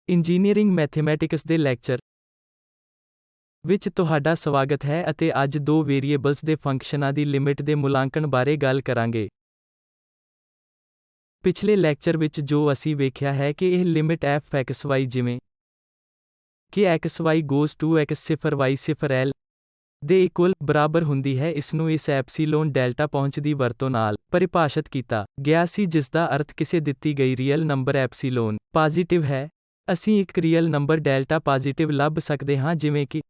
Engineering mathematics ਦੇ lecture ਵਿੱਚ ਤੁਹਾਡਾ ਸਵਾਗਤ ਹੈ ਅਤੇ ਅੱਜ ਦੋ ਵੇਰੀਏਬਲਸ ਦੇ ਫੰਕਸ਼ਨਾਂ ਦੀ ਲਿਮਿਟ ਦੇ ਮੁਲਾਂਕਣ ਬਾਰੇ ਗੱਲ ਕਰਾਂਗੇ। ਪਿਛਲੇ ਲੈਕਚਰ ਵਿੱਚ ਜੋ ਅਸੀਂ ਵੇਖਿਆ ਹੈ ਕਿ ਇਹ ਲਿਮਿਟ f(x, y) ਜਿਵੇਂ ਕਿ xy goes to x 0 y 0 l ਦੇ ਇਕੁਅਲ ਬਰਾਬਰ ਹੁੰਦੀ ਹੈ, ਇਸ ਨੂੰ ਇਸ ਐਪਸੀਲੋਨ ਡੈਲਟਾ ਪਹੁੰਚ ਦੀ ਵਰਤੋਂ ਨਾਲ ਪਰਿਭਾਸ਼ਿਤ ਕੀਤਾ ਗਿਆ ਸੀ, ਜਿਸ ਦਾ ਅਰਥ ਕਿਸੇ ਦਿੱਤੀ ਗਈ ਰੀਅਲ ਨੰਬਰ ਐਪਸੀਲੋਨ ਪੋਜ਼ਿਟਿਵ ਹੈ। ਅਸੀਂ ਇੱਕ ਰੀਅਲ ਨੰਬਰ ਡੈਲਟਾ ਪੋਜ਼ਿਟਿਵ ਲੱਭ ਸਕਦੇ ਹਾਂ, ਜਿਵੇਂ ਕਿ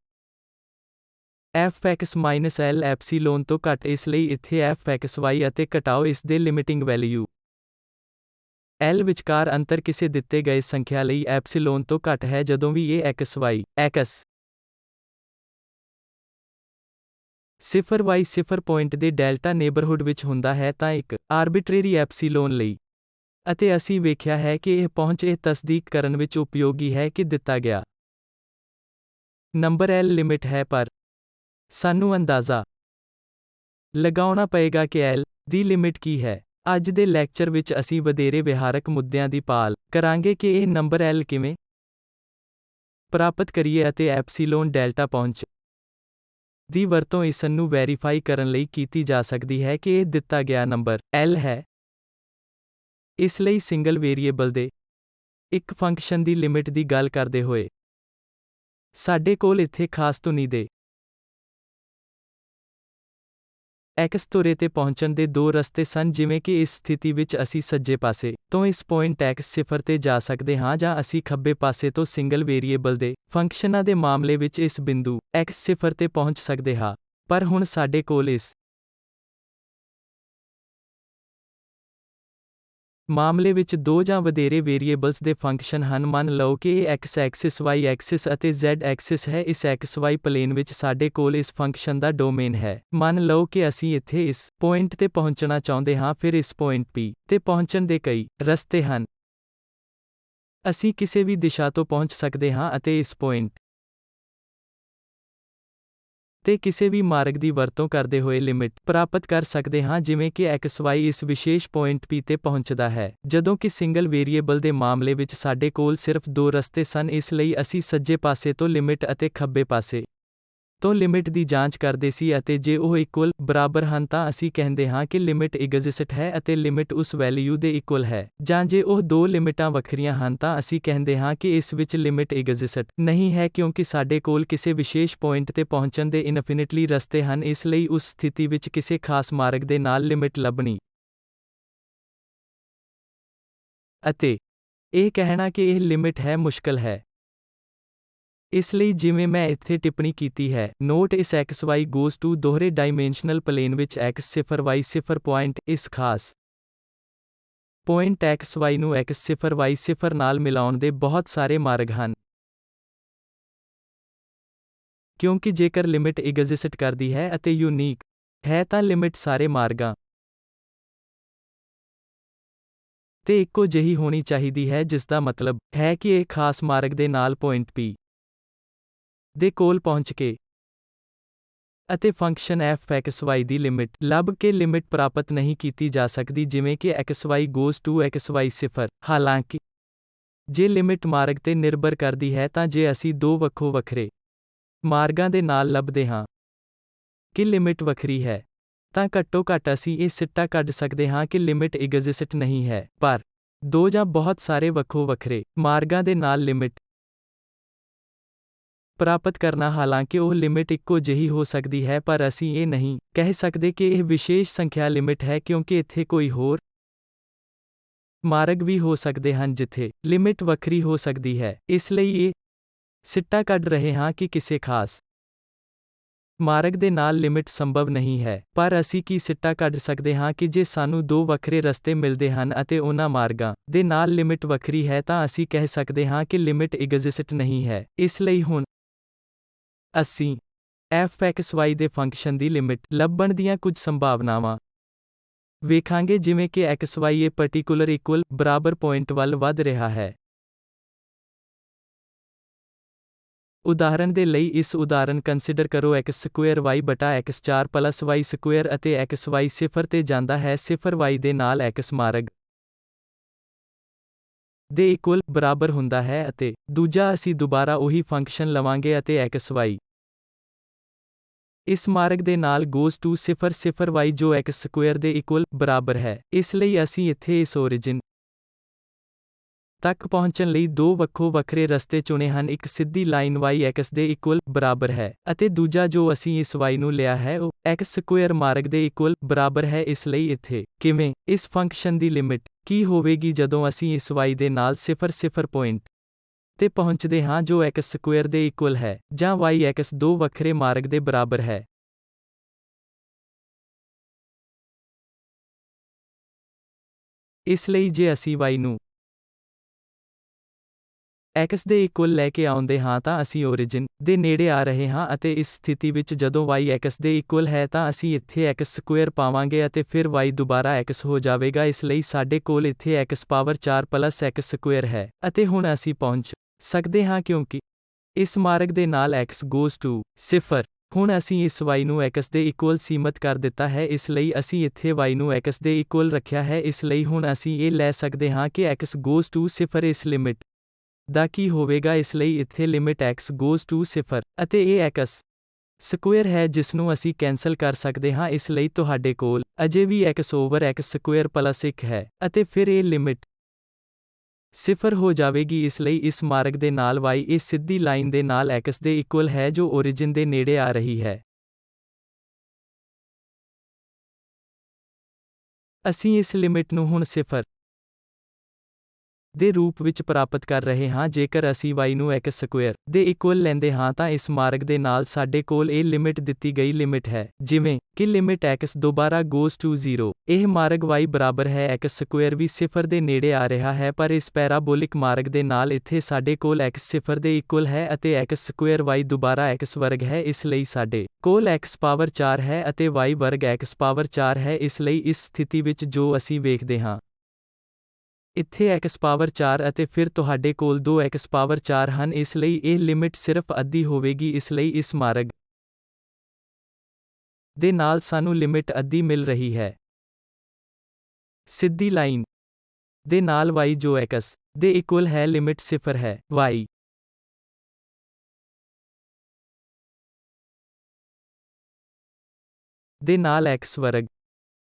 f(x - l) ਐਪਸੀਲੋਨ ਤੋਂ ਘੱਟ, ਇਸ ਲਈ ਇੱਥੇ f(x, y) ਅਤੇ ਘਟਾਓ ਇਸ ਦੇ ਲਿਮਿਟਿੰਗ ਵੈਲਿਊ l ਵਿਚਕਾਰ ਅੰਤਰ ਕਿਸੇ ਦਿੱਤੇ ਗਏ ਸੰਖਿਆ ਲਈ ਐਪਸੀਲੋਨ ਤੋਂ ਘੱਟ ਹੈ। ਜਦੋਂ ਵੀ ਇਹ xy x 0 y 0 ਪੁਆਇੰਟ ਦੇ ਡੈਲਟਾ ਨੇਬਰਹੁੱਡ ਵਿੱਚ ਹੁੰਦਾ ਹੈ ਤਾਂ ਇੱਕ ਆਰਬਿਟਰੇਰੀ ਐਪਸੀਲੋਨ ਲਈ, ਅਤੇ ਅਸੀਂ ਵੇਖਿਆ ਹੈ ਕਿ ਇਹ ਪਹੁੰਚ ਇਹ ਤਸਦੀਕ ਕਰਨ ਵਿੱਚ ਉਪਯੋਗੀ ਹੈ ਕਿ ਦਿੱਤਾ ਗਿਆ ਨੰਬਰ l ਲਿਮਿਟ ਹੈ, ਪਰ ਸਾਨੂੰ ਅੰਦਾਜ਼ਾ ਲਗਾਉਣਾ ਪਏਗਾ ਕਿ l ਦੀ ਲਿਮਿਟ ਕੀ ਹੈ। ਅੱਜ ਦੇ ਲੈਕਚਰ ਵਿੱਚ ਅਸੀਂ ਵਧੇਰੇ ਵਿਹਾਰਕ ਮੁੱਦਿਆਂ ਦੀ ਭਾਲ ਕਰਾਂਗੇ ਕਿ ਇਹ ਨੰਬਰ l ਕਿਵੇਂ ਪ੍ਰਾਪਤ ਕਰੀਏ ਅਤੇ ਐਪਸੀਲੋਨ ਡੈਲਟਾ ਪਹੁੰਚ ਦੀ ਵਰਤੋਂ ਇਸ ਨੂੰ ਵੈਰੀਫਾਈ ਕਰਨ ਲਈ ਕੀਤੀ ਜਾ ਸਕਦੀ ਹੈ ਕਿ ਇਹ ਦਿੱਤਾ ਗਿਆ ਨੰਬਰ l ਹੈ। ਇਸ ਲਈ ਸਿੰਗਲ ਵੇਰੀਏਬਲ ਦੇ ਇੱਕ ਫੰਕਸ਼ਨ ਦੀ ਲਿਮਿਟ ਦੀ ਗੱਲ ਕਰਦੇ ਹੋਏ ਸਾਡੇ ਕੋਲ ਇੱਥੇ ਖਾਸ ਧੁਨੀ ਦੇ x ਧੁਰੇ ਤੇ ਪਹੁੰਚਣ ਦੇ ਦੋ ਰਸਤੇ ਸਨ, ਜਿਵੇਂ ਕਿ ਇਸ ਸਥਿਤੀ ਵਿੱਚ ਅਸੀਂ ਸੱਜੇ ਪਾਸੇ ਤੋਂ ਇਸ ਪੁਆਇੰਟ x 0 ਤੇ ਜਾ ਸਕਦੇ ਹਾਂ, ਜਾਂ ਅਸੀਂ ਖੱਬੇ ਪਾਸੇ ਤੋਂ ਸਿੰਗਲ ਵੇਰੀਏਬਲ ਦੇ ਫੰਕਸ਼ਨਾਂ ਦੇ ਮਾਮਲੇ ਵਿੱਚ ਇਸ ਬਿੰਦੂ x 0 ਤੇ ਪਹੁੰਚ ਸਕਦੇ ਹਾਂ। ਪਰ ਹੁਣ ਸਾਡੇ ਕੋਲ ਇਸ ਮਾਮਲੇ ਵਿੱਚ ਦੋ ਜਾਂ ਵਧੇਰੇ ਵੇਰੀਏਬਲਸ ਦੇ ਫੰਕਸ਼ਨ ਹਨ। ਮੰਨ ਲਓ ਕਿ ਇਹ x ਐਕਸਿਸ, y ਐਕਸਿਸ ਅਤੇ z ਐਕਸਿਸ ਹੈ। ਇਸ xy ਪਲੇਨ ਵਿੱਚ ਸਾਡੇ ਕੋਲ ਇਸ ਫੰਕਸ਼ਨ ਦਾ ਡੋਮੇਨ ਹੈ। ਮੰਨ ਲਓ ਕਿ ਅਸੀਂ ਇੱਥੇ ਇਸ ਪੁਆਇੰਟ ਤੇ ਪਹੁੰਚਣਾ ਚਾਹੁੰਦੇ ਹਾਂ, ਫਿਰ ਇਸ ਪੁਆਇੰਟ P ਤੇ ਪਹੁੰਚਣ ਦੇ ਕਈ ਰਸਤੇ ਹਨ। ਅਸੀਂ ਕਿਸੇ ਵੀ ਦਿਸ਼ਾ ਤੋਂ ਪਹੁੰਚ ਸਕਦੇ ਹਾਂ ਅਤੇ ਇਸ ਪੁਆਇੰਟ ਤੇ ਕਿਸੇ ਵੀ ਮਾਰਗ ਦੀ ਵਰਤੋਂ ਕਰਦੇ ਹੋਏ ਲਿਮਿਟ ਪ੍ਰਾਪਤ ਕਰ ਸਕਦੇ ਹਾਂ, ਜਿਵੇਂ ਕਿ xy ਇਸ ਵਿਸ਼ੇਸ਼ ਪੁਆਇੰਟ P ਤੇ ਪਹੁੰਚਦਾ ਹੈ। ਜਦੋਂ ਕਿ ਸਿੰਗਲ ਵੇਰੀਏਬਲ ਦੇ ਮਾਮਲੇ ਵਿੱਚ ਸਾਡੇ ਕੋਲ ਸਿਰਫ ਦੋ ਰਸਤੇ ਸਨ, ਇਸ ਲਈ ਅਸੀਂ ਸੱਜੇ ਪਾਸੇ ਤੋਂ ਲਿਮਿਟ ਅਤੇ ਖੱਬੇ ਪਾਸੇ ਤੋਂ ਲਿਮਿਟ ਦੀ ਜਾਂਚ ਕਰਦੇ ਸੀ, ਅਤੇ ਜੇ ਉਹ ਇਕੁਅਲ ਬਰਾਬਰ ਹਨ ਤਾਂ ਅਸੀਂ ਕਹਿੰਦੇ ਹਾਂ ਕਿ ਲਿਮਿਟ ਐਗਜ਼ਿਸਟ ਹੈ ਅਤੇ ਲਿਮਿਟ ਉਸ ਵੈਲਿਊ ਦੇ ਇਕੁਅਲ ਹੈ, ਜਾਂ ਜੇ ਉਹ ਦੋ ਲਿਮਿਟਾਂ ਵੱਖਰੀਆਂ ਹਨ ਤਾਂ ਅਸੀਂ ਕਹਿੰਦੇ ਹਾਂ ਕਿ ਇਸ ਵਿੱਚ ਲਿਮਿਟ ਐਗਜ਼ਿਸਟ ਨਹੀਂ ਹੈ, ਕਿਉਂਕਿ ਸਾਡੇ ਕੋਲ ਕਿਸੇ ਵਿਸ਼ੇਸ਼ ਪੁਆਇੰਟ ਤੇ ਪਹੁੰਚਣ ਦੇ ਇਨਫਿਨਿਟਲੀ ਰਸਤੇ ਹਨ। ਇਸ ਲਈ ਉਸ ਸਥਿਤੀ ਵਿੱਚ ਕਿਸੇ ਖਾਸ ਮਾਰਗ ਦੇ ਨਾਲ ਲਿਮਿਟ ਲੱਭਣੀ ਅਤੇ ਇਹ ਕਹਿਣਾ ਕਿ ਇਹ ਲਿਮਿਟ ਹੈ ਮੁਸ਼ਕਲ ਹੈ। ਇਸ ਲਈ ਜਿਵੇਂ ਮੈਂ ਇੱਥੇ ਟਿੱਪਣੀ ਕੀਤੀ ਹੈ, ਨੋਟ ਇਸ xy goes to ਦੋਹਰੇ ਡਾਈਮੈਂਸ਼ਨਲ ਪਲੇਨ ਵਿੱਚ x 0 y 0 ਪੁਆਇੰਟ, ਇਸ ਖਾਸ ਪੁਆਇੰਟ xy ਨੂੰ x 0 y 0 ਨਾਲ ਮਿਲਾਉਣ ਦੇ ਬਹੁਤ ਸਾਰੇ ਮਾਰਗ ਹਨ, ਕਿਉਂਕਿ ਜੇਕਰ ਲਿਮਿਟ ਐਗਜ਼ਿਸਟ ਕਰਦੀ ਹੈ ਅਤੇ ਯੂਨੀਕ ਹੈ ਤਾਂ ਲਿਮਿਟ ਸਾਰੇ ਮਾਰਗਾਂ ਤੇ ਇੱਕੋ ਜਿਹੀ ਹੋਣੀ ਚਾਹੀਦੀ ਹੈ, ਜਿਸ ਦਾ ਮਤਲਬ ਹੈ ਕਿ ਇਹ ਖਾਸ ਮਾਰਗ ਦੇ ਨਾਲ ਪੁਆਇੰਟ P ਦੇ ਕੋਲ ਪਹੁੰਚ ਕੇ ਅਤੇ ਫੰਕਸ਼ਨ f(x, y) ਦੀ ਲਿਮਿਟ ਲੱਭ ਕੇ ਲਿਮਿਟ ਪ੍ਰਾਪਤ ਨਹੀਂ ਕੀਤੀ ਜਾ ਸਕਦੀ, ਜਿਵੇਂ ਕਿ xy goes to x y 0। ਹਾਲਾਂਕਿ ਜੇ ਲਿਮਿਟ ਮਾਰਗ ਤੇ ਨਿਰਭਰ ਕਰਦੀ ਹੈ ਤਾਂ ਜੇ ਅਸੀਂ ਦੋ ਵੱਖੋ ਵੱਖਰੇ ਮਾਰਗਾਂ ਦੇ ਨਾਲ ਲੱਭਦੇ ਹਾਂ ਕਿ ਲਿਮਿਟ ਵੱਖਰੀ ਹੈ, ਤਾਂ ਘੱਟੋ ਘੱਟ ਅਸੀਂ ਇਹ ਸਿੱਟਾ ਕੱਢ ਸਕਦੇ ਹਾਂ ਕਿ ਲਿਮਿਟ ਐਗਜ਼ਿਸਟ ਨਹੀਂ ਹੈ। ਪਰ ਦੋ ਜਾਂ ਬਹੁਤ ਸਾਰੇ ਵੱਖੋ ਵੱਖਰੇ ਮਾਰਗਾਂ ਦੇ ਨਾਲ ਲਿਮਿਟ ਪ੍ਰਾਪਤ ਕਰਨਾ, ਹਾਲਾਂਕਿ ਉਹ ਲਿਮਿਟ ਇੱਕੋ ਜਿਹੀ ਹੋ ਸਕਦੀ ਹੈ, ਪਰ ਅਸੀਂ ਇਹ ਨਹੀਂ ਕਹਿ ਸਕਦੇ ਕਿ ਇਹ ਵਿਸ਼ੇਸ਼ ਸੰਖਿਆ ਲਿਮਿਟ ਹੈ, ਕਿਉਂਕਿ ਇੱਥੇ ਕੋਈ ਹੋਰ ਮਾਰਗ ਵੀ ਹੋ ਸਕਦੇ ਹਨ ਜਿੱਥੇ ਲਿਮਿਟ ਵੱਖਰੀ ਹੋ ਸਕਦੀ ਹੈ। ਇਸ ਲਈ ਇਹ ਸਿੱਟਾ ਕੱਢ ਰਹੇ ਹਾਂ ਕਿ ਕਿਸੇ ਖਾਸ ਮਾਰਗ ਦੇ ਨਾਲ ਲਿਮਿਟ ਸੰਭਵ ਨਹੀਂ ਹੈ, ਪਰ ਅਸੀਂ ਕੀ ਸਿੱਟਾ ਕੱਢ ਸਕਦੇ ਹਾਂ ਕਿ ਜੇ ਸਾਨੂੰ ਦੋ ਵੱਖਰੇ ਰਸਤੇ ਮਿਲਦੇ ਹਨ ਅਤੇ ਉਹਨਾਂ ਮਾਰਗਾਂ ਦੇ ਨਾਲ ਲਿਮਿਟ ਵੱਖਰੀ ਹੈ ਤਾਂ ਅਸੀਂ ਕਹਿ ਸਕਦੇ ਹਾਂ ਕਿ ਲਿਮਿਟ ਐਗਜ਼ਿਸਟ ਨਹੀਂ ਹੈ। ਇਸ ਲਈ ਹੁਣ ਅਸੀਂ f(x, y) ਦੇ ਫੰਕਸ਼ਨ ਦੀ ਲਿਮਿਟ ਲੱਭਣ ਦੀਆਂ ਕੁਝ ਸੰਭਾਵਨਾਵਾਂ ਵੇਖਾਂਗੇ, ਜਿਵੇਂ ਕਿ xy ਇਹ ਪਾਰਟਿਕੂਲਰ ਇਕੁਅਲ ਬਰਾਬਰ ਪੁਆਇੰਟ ਵੱਲ ਵਧ ਰਿਹਾ ਹੈ। ਉਦਾਹਰਣ ਦੇ ਲਈ ਇਸ ਉਦਾਹਰਣ ਕੰਸੀਡਰ ਕਰੋ x² y/x4 + y² ਅਤੇ xy 0 ਤੇ ਜਾਂਦਾ ਹੈ, 0 y ਦੇ ਨਾਲ x ਮਾਰਗ ਦੇ ਇਕੁਅਲ ਬਰਾਬਰ ਹੁੰਦਾ ਹੈ ਅਤੇ ਦੂਜਾ ਅਸੀਂ ਦੁਬਾਰਾ ਉਹੀ ਫੰਕਸ਼ਨ ਲਵਾਂਗੇ ਅਤੇ xy ਇਸ ਮਾਰਗ ਦੇ ਨਾਲ goes to 0 0 y ਜੋ x ਸਕੁਏਅਰ ਦੇ ਇਕੁਅਲ ਬਰਾਬਰ ਹੈ। ਇਸ ਲਈ ਅਸੀਂ ਇੱਥੇ ਇਸ origin ਤੱਕ ਪਹੁੰਚਣ ਲਈ ਦੋ ਵੱਖੋ ਵੱਖਰੇ ਰਸਤੇ ਚੁਣੇ ਹਨ, ਇੱਕ ਸਿੱਧੀ ਲਾਈਨ y x ਦੇ ਇਕੁਅਲ ਬਰਾਬਰ ਹੈ ਅਤੇ ਦੂਜਾ ਜੋ ਅਸੀਂ ਇਸ y ਨੂੰ ਲਿਆ ਹੈ ਉਹ x ਸਕੁਏਅਰ ਮਾਰਗ ਦੇ ਇਕੁਅਲ ਬਰਾਬਰ ਹੈ। ਇਸ ਲਈ ਇੱਥੇ ਕਿਵੇਂ ਇਸ ਫੰਕਸ਼ਨ ਦੀ ਲਿਮਿਟ ਕੀ ਹੋਵੇਗੀ ਜਦੋਂ ਅਸੀਂ ਇਸ y ਦੇ ਨਾਲ 0 0 ਪੁਆਇੰਟ ਤੇ ਪਹੁੰਚਦੇ ਹਾਂ ਜੋ x ਸਕੁਏਅਰ ਦੇ ਇਕੁਅਲ ਹੈ ਜਾਂ y x ਦੋ ਵੱਖਰੇ ਮਾਰਗ ਦੇ ਬਰਾਬਰ ਹੈ। ਇਸ ਲਈ ਜੇ ਅਸੀਂ y ਨੂੰ x ਦੇ ਇਕੁਅਲ ਲੈ ਕੇ ਆਉਂਦੇ ਹਾਂ ਤਾਂ ਅਸੀਂ origin ਦੇ ਨੇੜੇ ਆ ਰਹੇ ਹਾਂ ਅਤੇ ਇਸ ਸਥਿਤੀ ਵਿੱਚ ਜਦੋਂ y x ਦੇ ਇਕੁਅਲ ਹੈ ਤਾਂ ਅਸੀਂ ਇੱਥੇ x ਸਕੁਏਅਰ ਪਾਵਾਂਗੇ ਅਤੇ ਫਿਰ y ਦੁਬਾਰਾ x ਹੋ ਜਾਵੇਗਾ। ਇਸ ਲਈ ਸਾਡੇ ਕੋਲ ਇੱਥੇ x power 4 plus x square ਹੈ ਅਤੇ ਹੁਣ ਅਸੀਂ ਪਹੁੰਚ ਸਕਦੇ ਹਾਂ ਕਿਉਂਕਿ ਇਸ ਮਾਰਗ ਦੇ ਨਾਲ x goes to 0। ਹੁਣ ਅਸੀਂ ਇਸ y ਨੂੰ x ਦੇ ਇਕੁਅਲ ਸੀਮਤ ਕਰ ਦਿੱਤਾ ਹੈ, ਇਸ ਲਈ ਅਸੀਂ ਇੱਥੇ y ਨੂੰ x ਦੇ ਇਕੁਅਲ ਰੱਖਿਆ ਹੈ। ਇਸ ਲਈ ਹੁਣ ਅਸੀਂ ਇਹ ਲੈ ਸਕਦੇ ਹਾਂ ਕਿ x goes to 0 ਇਸ ਲਿਮਿਟ ਦਾ ਕੀ ਹੋਵੇਗਾ। ਇਸ ਲਈ ਇੱਥੇ ਲਿਮਿਟ x goes to 0 ਅਤੇ ਇਹ x ਸਕੁਏਅਰ ਹੈ ਜਿਸ ਨੂੰ ਅਸੀਂ ਕੈਂਸਲ ਕਰ ਸਕਦੇ ਹਾਂ। ਇਸ ਲਈ ਤੁਹਾਡੇ ਕੋਲ ਅਜੇ ਵੀ x over x square plus 1 ਹੈ ਅਤੇ ਫਿਰ ਇਹ ਲਿਮਿਟ 0 ਹੋ ਜਾਵੇਗੀ। ਇਸ ਲਈ ਇਸ ਮਾਰਗ ਦੇ ਨਾਲ y ਇਸ ਸਿੱਧੀ ਲਾਈਨ ਦੇ ਨਾਲ x ਦੇ ਇਕੁਅਲ ਹੈ ਜੋ origin ਦੇ ਨੇੜੇ ਆ ਰਹੀ ਹੈ। ਅਸੀਂ ਇਸ ਲਿਮਿਟ ਨੂੰ ਹੁਣ 0 ਦੇ ਰੂਪ ਵਿੱਚ ਪ੍ਰਾਪਤ ਕਰ ਰਹੇ ਹਾਂ। ਜੇਕਰ ਅਸੀਂ y ਨੂੰ x ਸਕੁਏਅਰ ਦੇ ਇਕੁਅਲ ਲੈਂਦੇ ਹਾਂ ਤਾਂ ਇਸ ਮਾਰਗ ਦੇ ਨਾਲ ਸਾਡੇ ਕੋਲ ਇਹ ਲਿਮਿਟ ਦਿੱਤੀ ਗਈ ਲਿਮਿਟ ਹੈ, ਜਿਵੇਂ ਕਿ ਲਿਮਿਟ x ਦੁਬਾਰਾ goes to 0। ਇਹ ਮਾਰਗ y ਬਰਾਬਰ ਹੈ x ਸਕੁਏਅਰ ਵੀ 0 ਦੇ ਨੇੜੇ ਆ ਰਿਹਾ ਹੈ, ਪਰ ਇਸ ਪੈਰਾਬੋਲਿਕ ਮਾਰਗ ਦੇ ਨਾਲ ਇੱਥੇ ਸਾਡੇ ਕੋਲ x 0 ਦੇ ਇਕੁਅਲ ਹੈ ਅਤੇ x ਸਕੁਏਅਰ y ਦੁਬਾਰਾ x ਵਰਗ ਹੈ। ਇਸ ਲਈ ਸਾਡੇ ਕੋਲ x ਪਾਵਰ 4 ਹੈ ਅਤੇ y ਵਰਗ x ਪਾਵਰ 4 ਹੈ। ਇਸ ਲਈ ਇਸ ਸਥਿਤੀ ਵਿੱਚ ਜੋ ਅਸੀਂ ਵੇਖਦੇ ਹਾਂ ਇੱਥੇ x ਪਾਵਰ 4 ਅਤੇ ਫਿਰ ਤੁਹਾਡੇ ਕੋਲ 2x ਪਾਵਰ 4 ਹਨ। ਇਸ ਲਈ ਇਹ ਲਿਮਿਟ ਸਿਰਫ ਅੱਧੀ ਹੋਵੇਗੀ। ਇਸ ਲਈ ਇਸ ਮਾਰਗ ਦੇ ਨਾਲ ਸਾਨੂੰ ਲਿਮਿਟ ਅੱਧੀ ਮਿਲ ਰਹੀ ਹੈ। ਸਿੱਧੀ ਲਾਈਨ ਦੇ ਨਾਲ y ਜੋ x ਦੇ ਇਕੁਅਲ ਹੈ ਲਿਮਿਟ 0 ਹੈ, y ਦੇ ਨਾਲ x ਵਰਗ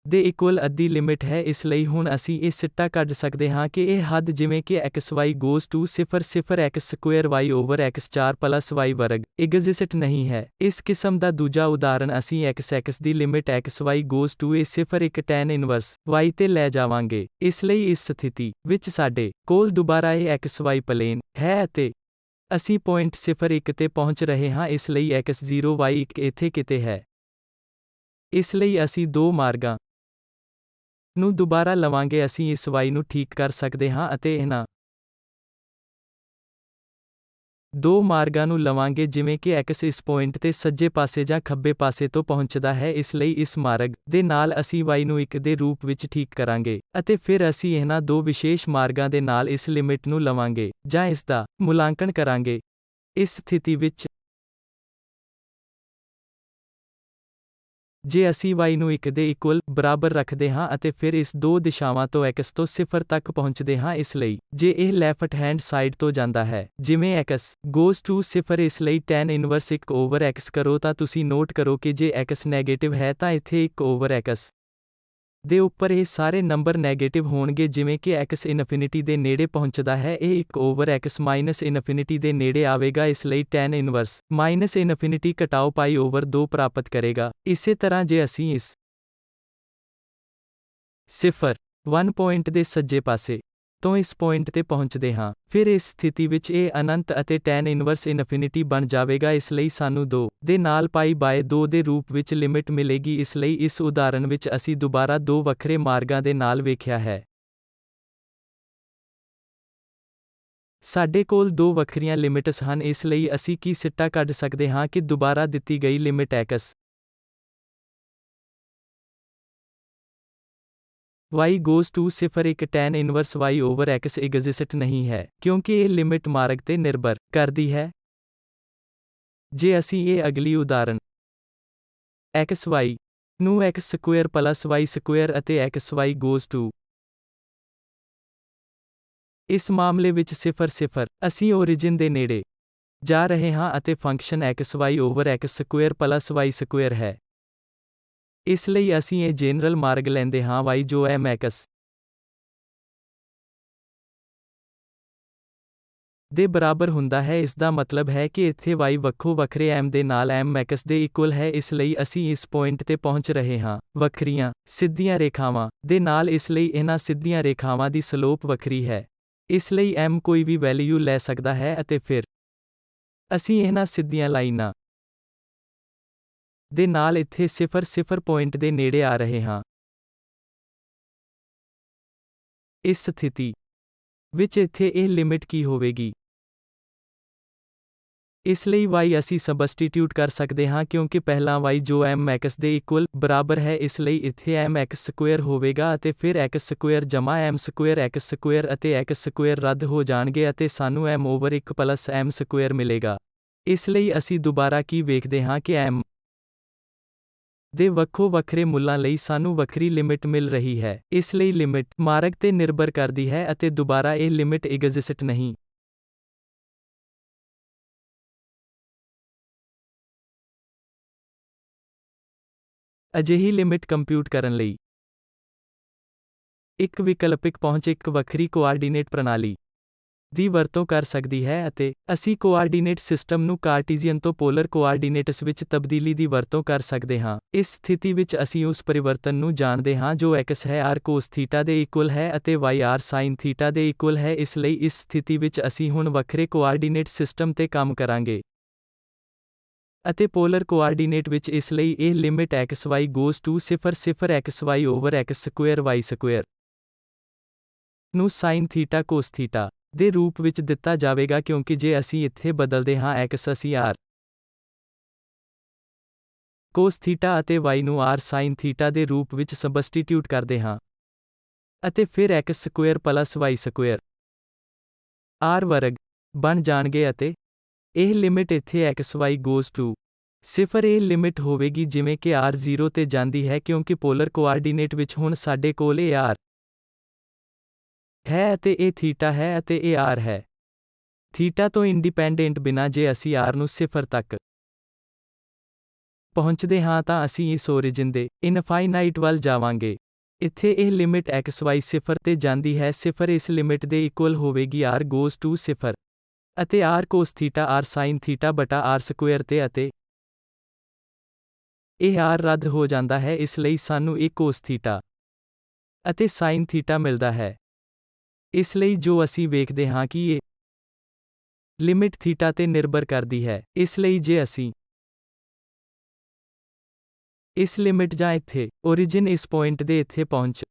ਦੇ ਇਕੁਅਲ ਅੱਧੀ ਲਿਮਿਟ ਹੈ। ਇਸ ਲਈ ਹੁਣ ਅਸੀਂ ਇਹ ਸਿੱਟਾ ਕੱਢ ਸਕਦੇ ਹਾਂ ਕਿ ਇਹ ਹੱਦ ਜਿਵੇਂ ਕਿ xy goes to 0 0 x square y over x 4 plus y ਵਰਗ ਐਗਜ਼ਿਸਟ ਨਹੀਂ ਹੈ। ਇਸ ਕਿਸਮ ਦਾ ਦੂਜਾ ਉਦਾਹਰਣ ਅਸੀਂ x the limit xy goes to a 0 ਇੱਕ tan ਇਨਵਰਸ y ਤੇ ਲੈ ਜਾਵਾਂਗੇ। ਇਸ ਲਈ ਇਸ ਸਥਿਤੀ ਵਿੱਚ ਸਾਡੇ ਕੋਲ ਦੁਬਾਰਾ ਇਹ xy ਪਲੇਨ ਹੈ ਅਤੇ ਅਸੀਂ ਪੁਆਇੰਟ 0 1 ਤੇ ਪਹੁੰਚ ਰਹੇ ਹਾਂ। ਇਸ ਲਈ x0 y1 ਇੱਥੇ ਕਿਤੇ ਹੈ। ਇਸ ਲਈ ਅਸੀਂ ਦੋ ਮਾਰਗਾਂ ਨੂੰ ਦੁਬਾਰਾ ਲਵਾਂਗੇ। ਅਸੀਂ ਇਸ y ਨੂੰ ਠੀਕ ਕਰ ਸਕਦੇ ਹਾਂ ਅਤੇ ਇਹਨਾਂ ਦੋ ਮਾਰਗਾਂ ਨੂੰ ਲਵਾਂਗੇ ਜਿਵੇਂ ਕਿ x ਇਸ ਪੁਆਇੰਟ ਤੇ ਸੱਜੇ ਪਾਸੇ ਜਾਂ ਖੱਬੇ ਪਾਸੇ ਤੋਂ ਪਹੁੰਚਦਾ ਹੈ। ਇਸ ਲਈ ਇਸ ਮਾਰਗ ਦੇ ਨਾਲ ਅਸੀਂ y ਨੂੰ 1 ਦੇ ਰੂਪ ਵਿੱਚ ਠੀਕ ਕਰਾਂਗੇ ਅਤੇ ਫਿਰ ਅਸੀਂ ਇਹਨਾਂ ਦੋ ਵਿਸ਼ੇਸ਼ ਮਾਰਗਾਂ ਦੇ ਨਾਲ ਇਸ ਲਿਮਿਟ ਨੂੰ ਲਵਾਂਗੇ ਜਾਂ ਇਸ ਦਾ ਮੁਲਾਂਕਣ ਕਰਾਂਗੇ। ਇਸ ਸਥਿਤੀ ਵਿੱਚ ਜੇ ਅਸੀਂ y ਨੂੰ 1 ਦੇ ਇਕੁਅਲ ਬਰਾਬਰ ਰੱਖਦੇ ਹਾਂ ਅਤੇ ਫਿਰ ਇਸ ਦੋ ਦਿਸ਼ਾਵਾਂ ਤੋਂ x ਤੋਂ 0 ਤੱਕ ਪਹੁੰਚਦੇ ਹਾਂ। ਇਸ ਲਈ ਜੇ ਇਹ ਲੈਫਟ ਹੈਂਡ ਸਾਈਡ ਤੋਂ ਜਾਂਦਾ ਹੈ ਜਿਵੇਂ x goes to 0 ਇਸ ਲਈ tan ਇਨਵਰਸ 1 ਓਵਰ x ਕਰੋ ਤਾਂ ਤੁਸੀਂ ਨੋਟ ਕਰੋ ਕਿ ਜੇ x ਨੈਗੇਟਿਵ ਹੈ ਤਾਂ ਇੱਥੇ 1 ਓਵਰ x ਦੇ ਉੱਪਰ ਇਹ ਸਾਰੇ ਨੰਬਰ ਨੈਗੇਟਿਵ ਹੋਣਗੇ। ਜਿਵੇਂ ਕਿ x ਇਨਫਿਨਿਟੀ ਦੇ ਨੇੜੇ ਪਹੁੰਚਦਾ ਹੈ ਇਹ 1 ਓਵਰ x ਮਾਈਨਸ ਇਨਫਿਨਿਟੀ ਦੇ ਨੇੜੇ ਆਵੇਗਾ। ਇਸ ਲਈ tan ਇਨਵਰਸ ਮਾਈਨਸ ਇਨਫਿਨਿਟੀ ਘਟਾਓ ਪਾਈ ਓਵਰ 2 ਪ੍ਰਾਪਤ ਕਰੇਗਾ। ਇਸੇ ਤਰ੍ਹਾਂ ਜੇ ਅਸੀਂ ਇਸ 0 1 ਪੁਆਇੰਟ ਦੇ ਸੱਜੇ ਪਾਸੇ ਤੋਂ ਇਸ ਪੁਆਇੰਟ ਤੇ ਪਹੁੰਚਦੇ ਹਾਂ, ਫਿਰ ਇਸ ਸਥਿਤੀ ਵਿੱਚ ਇਹ ਅਨੰਤ ਅਤੇ tan ਇਨਵਰਸ ਇਨਫਿਨਿਟੀ ਬਣ ਜਾਵੇਗਾ। ਇਸ ਲਈ ਸਾਨੂੰ 2 ਦੇ ਨਾਲ ਪਾਈ ਬਾਏ 2 ਦੇ ਰੂਪ ਵਿੱਚ ਲਿਮਿਟ ਮਿਲੇਗੀ। ਇਸ ਲਈ ਇਸ ਉਦਾਹਰਣ ਵਿੱਚ ਅਸੀਂ ਦੁਬਾਰਾ ਦੋ ਵੱਖਰੇ ਮਾਰਗਾਂ ਦੇ ਨਾਲ ਵੇਖਿਆ ਹੈ। ਸਾਡੇ ਕੋਲ ਦੋ ਵੱਖਰੀਆਂ ਲਿਮਿਟਸ ਹਨ। ਇਸ ਲਈ ਅਸੀਂ ਕੀ ਸਿੱਟਾ ਕੱਢ ਸਕਦੇ ਹਾਂ ਕਿ ਦੁਬਾਰਾ ਦਿੱਤੀ ਗਈ limit x y goes to 0 ਇੱਕ tan inverse y over x exist ਨਹੀਂ ਹੈ ਕਿਉਂਕਿ ਇਹ ਲਿਮਿਟ ਮਾਰਗ ਤੇ ਨਿਰਭਰ ਕਰਦੀ ਹੈ। ਜੇ ਅਸੀਂ ਇਹ ਅਗਲੀ ਉਦਾਹਰਣ xy ਨੂੰ x square plus y square ਅਤੇ xy goes to ਇਸ ਮਾਮਲੇ ਵਿੱਚ 0 0 ਅਸੀਂ origin ਦੇ ਨੇੜੇ ਜਾ ਰਹੇ ਹਾਂ ਅਤੇ function xy over x square plus y square ਹੈ। ਇਸ ਲਈ ਅਸੀਂ ਇਹ ਜਨਰਲ ਮਾਰਗ ਲੈਂਦੇ ਹਾਂ y ਜੋ mx ਦੇ ਬਰਾਬਰ ਹੁੰਦਾ ਹੈ। ਇਸ ਦਾ ਮਤਲਬ ਹੈ ਕਿ ਇੱਥੇ y ਵੱਖੋ ਵੱਖਰੇ m ਦੇ ਨਾਲ mx ਦੇ ਇਕੁਅਲ ਹੈ। ਇਸ ਲਈ ਅਸੀਂ ਇਸ ਪੁਆਇੰਟ ਤੇ ਪਹੁੰਚ ਰਹੇ ਹਾਂ ਵੱਖਰੀਆਂ ਸਿੱਧੀਆਂ ਰੇਖਾਵਾਂ ਦੇ ਨਾਲ। ਇਸ ਲਈ ਇਹਨਾਂ ਸਿੱਧੀਆਂ ਰੇਖਾਵਾਂ ਦੀ ਸਲੋਪ ਵੱਖਰੀ ਹੈ। ਇਸ ਲਈ m ਕੋਈ ਵੀ ਵੈਲਿਊ ਲੈ ਸਕਦਾ ਹੈ ਅਤੇ ਫਿਰ ਅਸੀਂ ਇਹਨਾਂ ਸਿੱਧੀਆਂ ਲਾਈਨਾਂ ਦੇ ਨਾਲ ਇੱਥੇ 0 0 ਪੁਆਇੰਟ ਦੇ ਨੇੜੇ ਆ ਰਹੇ ਹਾਂ। ਇਸ ਸਥਿਤੀ ਵਿੱਚ ਇੱਥੇ ਇਹ ਲਿਮਿਟ ਕੀ ਹੋਵੇਗੀ? ਇਸ ਲਈ y ਅਸੀਂ ਸਬਸਟੀਟਿਊਟ ਕਰ ਸਕਦੇ ਹਾਂ ਕਿਉਂਕਿ ਪਹਿਲਾਂ y ਜੋ mx ਦੇ ਇਕੁਅਲ ਬਰਾਬਰ ਹੈ। ਇਸ ਲਈ ਇੱਥੇ mx ਸਕੁਏਅਰ ਹੋਵੇਗਾ ਅਤੇ ਫਿਰ x ਸਕੁਏਅਰ ਜਮਾ m ਸਕੁਏਅਰ x ਸਕੁਏਅਰ ਅਤੇ x ਸਕੁਏਅਰ ਰੱਦ ਹੋ ਜਾਣਗੇ ਅਤੇ ਸਾਨੂੰ m over 1 plus m square ਮਿਲੇਗਾ। ਇਸ ਲਈ ਅਸੀਂ ਦੁਬਾਰਾ ਕੀ ਵੇਖਦੇ ਹਾਂ ਕਿ m ਦੇ ਵੱਖੋ ਵੱਖਰੇ ਮੁੱਲਾਂ ਲਈ ਸਾਨੂੰ ਵੱਖਰੀ ਲਿਮਿਟ ਮਿਲ ਰਹੀ ਹੈ। ਇਸ ਲਈ ਲਿਮਿਟ ਮਾਰਗ ਤੇ ਨਿਰਭਰ ਕਰਦੀ ਹੈ ਅਤੇ ਦੁਬਾਰਾ ਇਹ ਲਿਮਿਟ ਐਗਜ਼ਿਸਟ ਨਹੀਂ ਅਜਿਹੀ ਲਿਮਿਟ ਕੰਪਿਊਟ ਕਰਨ ਲਈ ਇੱਕ ਵਿਕਲਪਿਕ ਪਹੁੰਚ ਇੱਕ ਵੱਖਰੀ ਕੋਆਰਡੀਨੇਟ ਪ੍ਰਣਾਲੀ ਦੀ ਵਰਤੋਂ ਕਰ ਸਕਦੀ ਹੈ ਅਤੇ ਅਸੀਂ ਕੋਆਰਡੀਨੇਟ ਸਿਸਟਮ ਨੂੰ ਕਾਰਟੀਜ਼ੀਅਨ ਤੋਂ ਪੋਲਰ ਕੋਆਰਡੀਨੇਟਸ ਵਿੱਚ ਤਬਦੀਲੀ ਦੀ ਵਰਤੋਂ ਕਰ ਸਕਦੇ ਹਾਂ। ਇਸ ਸਥਿਤੀ ਵਿੱਚ ਅਸੀਂ ਉਸ ਪਰਿਵਰਤਨ ਨੂੰ ਜਾਣਦੇ ਹਾਂ ਜੋ x ਹੈ r cos ਥੀਟਾ ਦੇ ਇਕੁਅਲ ਹੈ ਅਤੇ y r sin ਥੀਟਾ ਦੇ ਇਕੁਅਲ ਹੈ। ਇਸ ਲਈ ਇਸ ਸਥਿਤੀ ਵਿੱਚ ਅਸੀਂ ਹੁਣ ਵੱਖਰੇ ਕੋਆਰਡੀਨੇਟ ਸਿਸਟਮ ਤੇ ਕੰਮ ਕਰਾਂਗੇ ਅਤੇ ਪੋਲਰ ਕੋਆਰਡੀਨੇਟ ਵਿੱਚ ਇਸ ਲਈ ਇਹ limit xy goes to 0 0 xy over x square y square ਨੂੰ sin ਥੀਟਾ cos ਥੀਟਾ ਦੇ ਰੂਪ ਵਿੱਚ ਦਿੱਤਾ ਜਾਵੇਗਾ ਕਿਉਂਕਿ ਜੇ ਅਸੀਂ ਇੱਥੇ ਬਦਲਦੇ ਹਾਂ x ਅਸੀਂ r cos ਥੀਟਾ ਅਤੇ y ਨੂੰ r sin ਥੀਟਾ ਦੇ ਰੂਪ ਵਿੱਚ ਸਬਸਟੀਟਿਊਟ ਕਰਦੇ ਹਾਂ ਅਤੇ ਫਿਰ x square plus y square r ਵਰਗ ਬਣ ਜਾਣਗੇ ਅਤੇ ਇਹ ਲਿਮਿਟ ਇੱਥੇ xy goes to 0 ਇਹ ਲਿਮਿਟ ਹੋਵੇਗੀ ਜਿਵੇਂ ਕਿ r 0 ਤੇ ਜਾਂਦੀ ਹੈ ਕਿਉਂਕਿ ਪੋਲਰ ਕੋਆਰਡੀਨੇਟ ਵਿੱਚ ਹੁਣ ਸਾਡੇ ਕੋਲ ਇਹ r ਹੈ ਅਤੇ ਇਹ ਥੀਟਾ ਹੈ ਅਤੇ ਇਹ r ਹੈ। ਥੀਟਾ ਤੋਂ ਇੰਡੀਪੈਂਡੈਂਟ ਬਿਨਾਂ ਜੇ ਅਸੀਂ r ਨੂੰ 0 ਤੱਕ ਪਹੁੰਚਦੇ ਹਾਂ ਤਾਂ ਅਸੀਂ ਇਸ origin ਦੇ ਇਨਫਾਈਨਾਈਟ ਵੱਲ ਜਾਵਾਂਗੇ। ਇੱਥੇ ਇਹ ਲਿਮਿਟ xy 0 ਤੇ ਜਾਂਦੀ ਹੈ 0 ਇਸ ਲਿਮਿਟ ਦੇ ਇਕੁਅਲ ਹੋਵੇਗੀ r goes to 0 ਅਤੇ r cos theta r sin theta ਬਟਾ r ਸਕੁਏਅਰ ਤੇ ਅਤੇ ਇਹ r ਰੱਦ ਹੋ ਜਾਂਦਾ ਹੈ। ਇਸ ਲਈ ਸਾਨੂੰ ਇਹ cos ਥੀਟਾ ਅਤੇ sin ਥੀਟਾ ਮਿਲਦਾ ਹੈ। ਇਸ ਲਈ ਜੋ ਅਸੀਂ ਵੇਖਦੇ ਹਾਂ ਕਿ ਇਹ ਲਿਮਿਟ ਥੀਟਾ ਤੇ ਨਿਰਭਰ ਕਰਦੀ ਹੈ। ਇਸ ਲਈ ਜੇ ਅਸੀਂ ਇਸ ਲਿਮਿਟ ਜਾਂ ਇੱਥੇ origin ਇਸ ਪੁਆਇੰਟ ਦੇ ਇੱਥੇ ਪਹੁੰਚ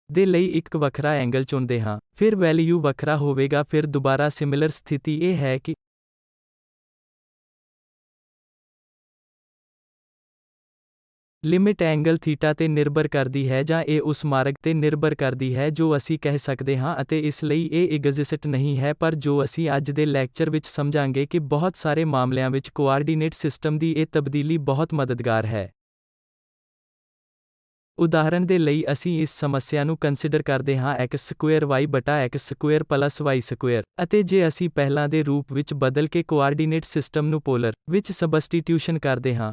ਦੇ ਲਈ ਇੱਕ ਵੱਖਰਾ ਐਂਗਲ ਚੁਣਦੇ ਹਾਂ ਫਿਰ ਵੈਲਿਊ ਵੱਖਰਾ ਹੋਵੇਗਾ। ਫਿਰ ਦੁਬਾਰਾ ਸਿਮਿਲਰ ਸਥਿਤੀ ਇਹ ਹੈ ਕਿ ਲਿਮਿਟ ਐਂਗਲ ਥੀਟਾ ਤੇ ਨਿਰਭਰ ਕਰਦੀ ਹੈ ਜਾਂ ਇਹ ਉਸ ਮਾਰਗ ਤੇ ਨਿਰਭਰ ਕਰਦੀ ਹੈ ਜੋ ਅਸੀਂ ਕਹਿ ਸਕਦੇ ਹਾਂ ਅਤੇ ਇਸ ਲਈ ਇਹ ਐਗਜ਼ਿਸਟ ਨਹੀਂ ਹੈ। ਪਰ ਜੋ ਅਸੀਂ ਅੱਜ ਦੇ ਲੈਕਚਰ ਵਿੱਚ ਸਮਝਾਂਗੇ ਕਿ ਬਹੁਤ ਸਾਰੇ ਮਾਮਲਿਆਂ ਵਿੱਚ ਕੋਆਰਡੀਨੇਟ ਸਿਸਟਮ ਦੀ ਇਹ ਤਬਦੀਲੀ ਬਹੁਤ ਮਦਦਗਾਰ ਹੈ। ਉਦਾਹਰਣ ਦੇ ਲਈ ਅਸੀਂ ਇਸ ਸਮੱਸਿਆ ਨੂੰ ਕੰਸੀਡਰ ਕਰਦੇ ਹਾਂ x square y ਬਟਾ x square plus y square ਅਤੇ ਜੇ ਅਸੀਂ ਪਹਿਲਾਂ ਦੇ ਰੂਪ ਵਿੱਚ ਬਦਲ ਕੇ ਕੋਆਰਡੀਨੇਟ ਸਿਸਟਮ ਨੂੰ ਪੋਲਰ ਵਿੱਚ ਸਬਸਟੀਟਿਊਸ਼ਨ ਕਰਦੇ ਹਾਂ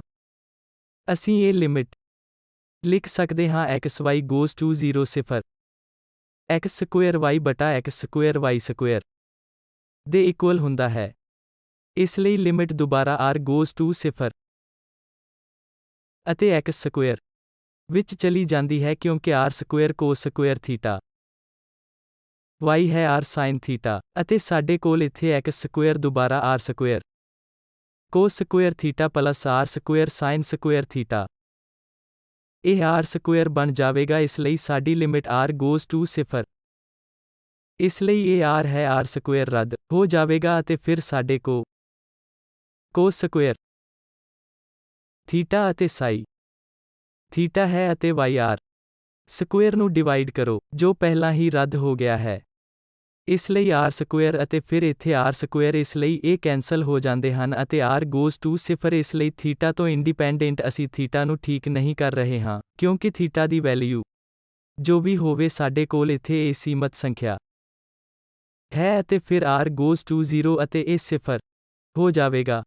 ਅਸੀਂ ਇਹ ਲਿਮਿਟ ਲਿਖ ਸਕਦੇ ਹਾਂ xy goes to 0 0 x square y ਬਟਾ x square y square ਦੇ ਇਕੁਅਲ ਹੁੰਦਾ ਹੈ। ਇਸ ਲਈ ਲਿਮਿਟ ਦੁਬਾਰਾ r goes to 0 ਅਤੇ x ਸਕੁਏਅਰ ਵਿੱਚ ਚਲੀ ਜਾਂਦੀ ਹੈ ਕਿਉਂਕਿ r square cos square theta y ਹੈ r sin ਥੀਟਾ ਅਤੇ ਸਾਡੇ ਕੋਲ ਇੱਥੇ x ਸਕੁਏਅਰ ਦੁਬਾਰਾ r square cos square theta plus r square sin square theta ਇਹ r ਸਕੁਏਅਰ ਬਣ ਜਾਵੇਗਾ। ਇਸ ਲਈ ਸਾਡੀ ਲਿਮਿਟ r goes to 0 ਇਸ ਲਈ ਇਹ r ਹੈ r ਸਕੁਏਅਰ ਰੱਦ ਹੋ ਜਾਵੇਗਾ ਅਤੇ ਫਿਰ ਸਾਡੇ ਕੋਲ cos ਸਕੁਏਅਰ ਥੀਟਾ ਅਤੇ sin ਥੀਟਾ ਹੈ ਅਤੇ y r ਸਕੁਏਅਰ ਨੂੰ ਡਿਵਾਈਡ ਕਰੋ ਜੋ ਪਹਿਲਾਂ ਹੀ ਰੱਦ ਹੋ ਗਿਆ ਹੈ। ਇਸ ਲਈ r ਸਕੁਏਅਰ ਅਤੇ ਫਿਰ ਇੱਥੇ r ਸਕੁਏਅਰ ਇਸ ਲਈ ਇਹ ਕੈਂਸਲ ਹੋ ਜਾਂਦੇ ਹਨ ਅਤੇ r goes to 0 ਇਸ ਲਈ ਥੀਟਾ ਤੋਂ ਇੰਡੀਪੈਂਡੈਂਟ ਅਸੀਂ ਥੀਟਾ ਨੂੰ ਠੀਕ ਨਹੀਂ ਕਰ ਰਹੇ ਹਾਂ ਕਿਉਂਕਿ ਥੀਟਾ ਦੀ ਵੈਲਿਊ ਜੋ ਵੀ ਹੋਵੇ ਸਾਡੇ ਕੋਲ ਇੱਥੇ ਇਹ ਸੀਮਤ ਸੰਖਿਆ ਹੈ ਅਤੇ ਫਿਰ r goes to 0 ਅਤੇ ਇਹ 0 ਹੋ ਜਾਵੇਗਾ।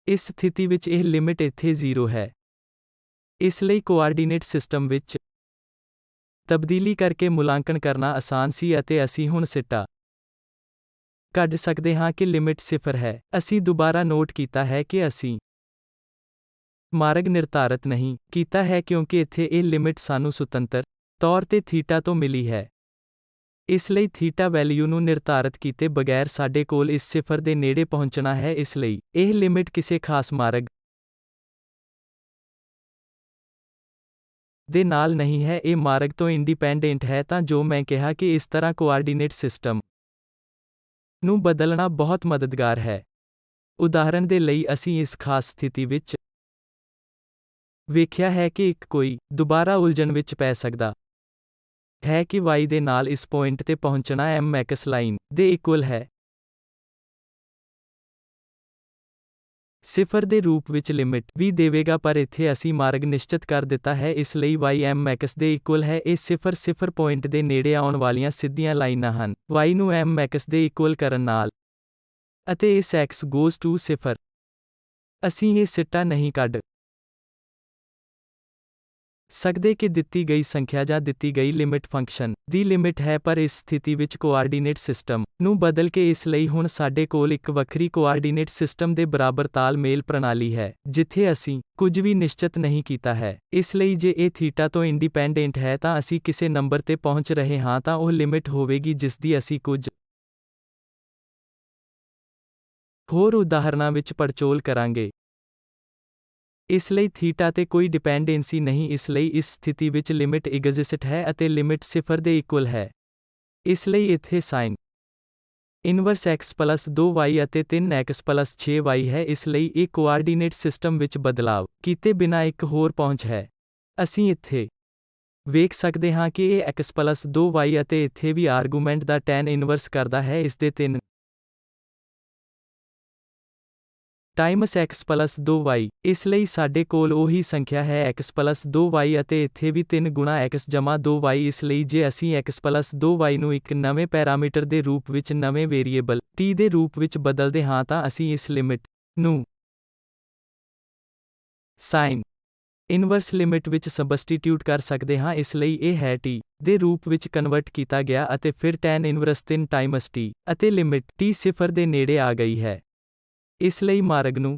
ਇਸ ਸਥਿਤੀ ਵਿੱਚ ਇਹ ਲਿਮਿਟ ਇੱਥੇ 0 ਹੈ। ਇਸ ਲਈ ਕੋਆਰਡੀਨੇਟ ਸਿਸਟਮ ਵਿੱਚ ਤਬਦੀਲੀ ਕਰਕੇ ਮੁਲਾਂਕਣ ਕਰਨਾ ਆਸਾਨ ਸੀ ਅਤੇ ਅਸੀਂ ਹੁਣ ਸਿੱਟਾ ਕੱਢ ਸਕਦੇ ਹਾਂ ਕਿ ਲਿਮਿਟ 0 ਹੈ। ਅਸੀਂ ਦੁਬਾਰਾ ਨੋਟ ਕੀਤਾ ਹੈ ਕਿ ਅਸੀਂ ਮਾਰਗ ਨਿਰਧਾਰਤ ਨਹੀਂ ਕੀਤਾ ਹੈ ਕਿਉਂਕਿ ਇੱਥੇ ਇਹ ਲਿਮਿਟ ਸਾਨੂੰ ਸੁਤੰਤਰ ਤੌਰ ਤੇ ਥੀਟਾ ਤੋਂ ਮਿਲੀ ਹੈ। ਇਸ ਲਈ ਥੀਟਾ ਵੈਲਿਊ ਨੂੰ ਨਿਰਧਾਰਤ ਕੀਤੇ ਬਗੈਰ ਸਾਡੇ ਕੋਲ ਇਸ 0 ਦੇ ਨੇੜੇ ਪਹੁੰਚਣਾ ਹੈ। ਇਸ ਲਈ ਇਹ ਲਿਮਿਟ ਕਿਸੇ ਖਾਸ ਮਾਰਗ ਦੇ ਨਾਲ ਨਹੀਂ ਹੈ, ਇਹ ਮਾਰਗ ਤੋਂ ਇੰਡੀਪੈਂਡੈਂਟ ਹੈ। ਤਾਂ ਜੋ ਮੈਂ ਕਿਹਾ ਕਿ ਇਸ ਤਰ੍ਹਾਂ ਕੋਆਰਡੀਨੇਟ ਸਿਸਟਮ ਨੂੰ ਬਦਲਣਾ ਬਹੁਤ ਮਦਦਗਾਰ ਹੈ। ਉਦਾਹਰਣ ਦੇ ਲਈ ਅਸੀਂ ਇਸ ਖਾਸ ਸਥਿਤੀ ਵਿੱਚ ਵੇਖਿਆ ਹੈ ਕਿ ਕੋਈ ਦੁਬਾਰਾ ਉਲਝਣ ਵਿੱਚ ਪੈ ਸਕਦਾ ਹੈ ਕਿ y ਦੇ ਨਾਲ ਇਸ ਪੁਆਇੰਟ ਤੇ ਪਹੁੰਚਣਾ mx ਲਾਈਨ ਦੇ ਇਕੁਅਲ ਹੈ। 0 ਦੇ ਰੂਪ ਵਿੱਚ ਲਿਮਿਟ ਵੀ ਦੇਵੇਗਾ, ਪਰ ਇੱਥੇ ਅਸੀਂ ਮਾਰਗ ਨਿਸ਼ਚਿਤ ਕਰ ਦਿੱਤਾ ਹੈ। ਇਸ ਲਈ y mx ਦੇ ਇਕੁਅਲ ਹੈ। ਇਹ 0 ਪੁਆਇੰਟ ਦੇ ਨੇੜੇ ਆਉਣ ਵਾਲੀਆਂ ਸਿੱਧੀਆਂ ਲਾਈਨਾਂ ਹਨ y ਨੂੰ mx ਦੇ ਇਕੁਅਲ ਕਰਨ ਨਾਲ ਅਤੇ ਇਸ x goes to 0। ਅਸੀਂ ਇਹ ਸਿੱਟਾ ਨਹੀਂ ਕੱਢ ਸਕਦੇ ਕਿ ਦਿੱਤੀ ਗਈ ਸੰਖਿਆ ਜਾਂ ਦਿੱਤੀ ਗਈ ਲਿਮਿਟ ਫੰਕਸ਼ਨ ਦੀ ਲਿਮਿਟ ਹੈ, ਪਰ ਇਸ ਸਥਿਤੀ ਵਿੱਚ ਕੋਆਰਡੀਨੇਟ ਸਿਸਟਮ ਨੂੰ ਬਦਲ ਕੇ ਇਸ ਲਈ ਹੁਣ ਸਾਡੇ ਕੋਲ ਇੱਕ ਵੱਖਰੀ ਕੋਆਰਡੀਨੇਟ ਸਿਸਟਮ ਦੇ ਬਰਾਬਰ ਤਾਲਮੇਲ ਪ੍ਰਣਾਲੀ ਹੈ ਜਿੱਥੇ ਅਸੀਂ ਕੁਝ ਵੀ ਨਿਸ਼ਚਿਤ ਨਹੀਂ ਕੀਤਾ ਹੈ। ਇਸ ਲਈ ਜੇ ਇਹ ਥੀਟਾ ਤੋਂ ਇੰਡੀਪੈਂਡੈਂਟ ਹੈ ਤਾਂ ਅਸੀਂ ਕਿਸੇ ਨੰਬਰ ਤੇ ਪਹੁੰਚ ਰਹੇ ਹਾਂ ਤਾਂ ਉਹ ਲਿਮਿਟ ਹੋਵੇਗੀ ਜਿਸ ਦੀ ਅਸੀਂ ਕੁਝ ਹੋਰ ਉਦਾਹਰਨਾਂ ਵਿੱਚ ਪੜਚੋਲ ਕਰਾਂਗੇ। ਇਸ ਲਈ ਥੀਟਾ ਤੇ ਕੋਈ ਡਿਪੈਂਡੈਂਸੀ ਨਹੀਂ, ਇਸ ਲਈ ਇਸ ਸਥਿਤੀ ਵਿੱਚ ਲਿਮਿਟ ਐਗਜ਼ਿਸਟ ਹੈ ਅਤੇ ਲਿਮਿਟ 0 ਦੇ ਇਕੁਅਲ ਹੈ। ਇਸ ਲਈ ਇੱਥੇ sign inverse x plus 2y ਅਤੇ 3x ਪਲਸ 6y ਹੈ। ਇਸ ਲਈ ਇਹ ਕੋਆਰਡੀਨੇਟ ਸਿਸਟਮ ਵਿੱਚ ਬਦਲਾਵ ਕੀਤੇ ਬਿਨਾਂ ਇੱਕ ਹੋਰ ਪਹੁੰਚ ਹੈ। ਅਸੀਂ ਇੱਥੇ ਵੇਖ ਸਕਦੇ ਹਾਂ ਕਿ ਇਹ x ਪਲਸ 2y ਅਤੇ ਇੱਥੇ ਵੀ ਆਰਗੂਮੈਂਟ ਦਾ tan ਇਨਵਰਸ ਕਰਦਾ ਹੈ ਇਸ ਦੇ 3 ਟਾਈਮਸ x ਪਲਸ 2y। ਇਸ ਲਈ ਸਾਡੇ ਕੋਲ ਉਹੀ ਸੰਖਿਆ ਹੈ x ਪਲਸ 2y ਅਤੇ ਇੱਥੇ ਵੀ 3 ਗੁਣਾ x ਜਮਾ 2y। ਇਸ ਲਈ ਜੇ ਅਸੀਂ x ਪਲਸ 2y ਨੂੰ ਇੱਕ ਨਵੇਂ ਪੈਰਾਮੀਟਰ ਦੇ ਰੂਪ ਵਿੱਚ ਨਵੇਂ ਵੇਰੀਏਬਲ t ਦੇ ਰੂਪ ਵਿੱਚ ਬਦਲਦੇ ਹਾਂ ਤਾਂ ਅਸੀਂ ਇਸ ਲਿਮਿਟ ਨੂੰ ਸਾਈਨ ਇਨਵਰਸ ਲਿਮਿਟ ਵਿੱਚ ਸਬਸਟੀਟਿਊਟ ਕਰ ਸਕਦੇ ਹਾਂ। ਇਸ ਲਈ ਇਹ ਹੈ t ਦੇ ਰੂਪ ਵਿੱਚ ਕਨਵਰਟ ਕੀਤਾ ਗਿਆ ਅਤੇ ਫਿਰ tan ਇਨਵਰਸ 3 ਟਾਈਮਸ t ਅਤੇ ਲਿਮਿਟ t 0 ਦੇ ਨੇੜੇ ਆ ਗਈ ਹੈ। ਇਸ ਲਈ ਮਾਰਗ ਨੂੰ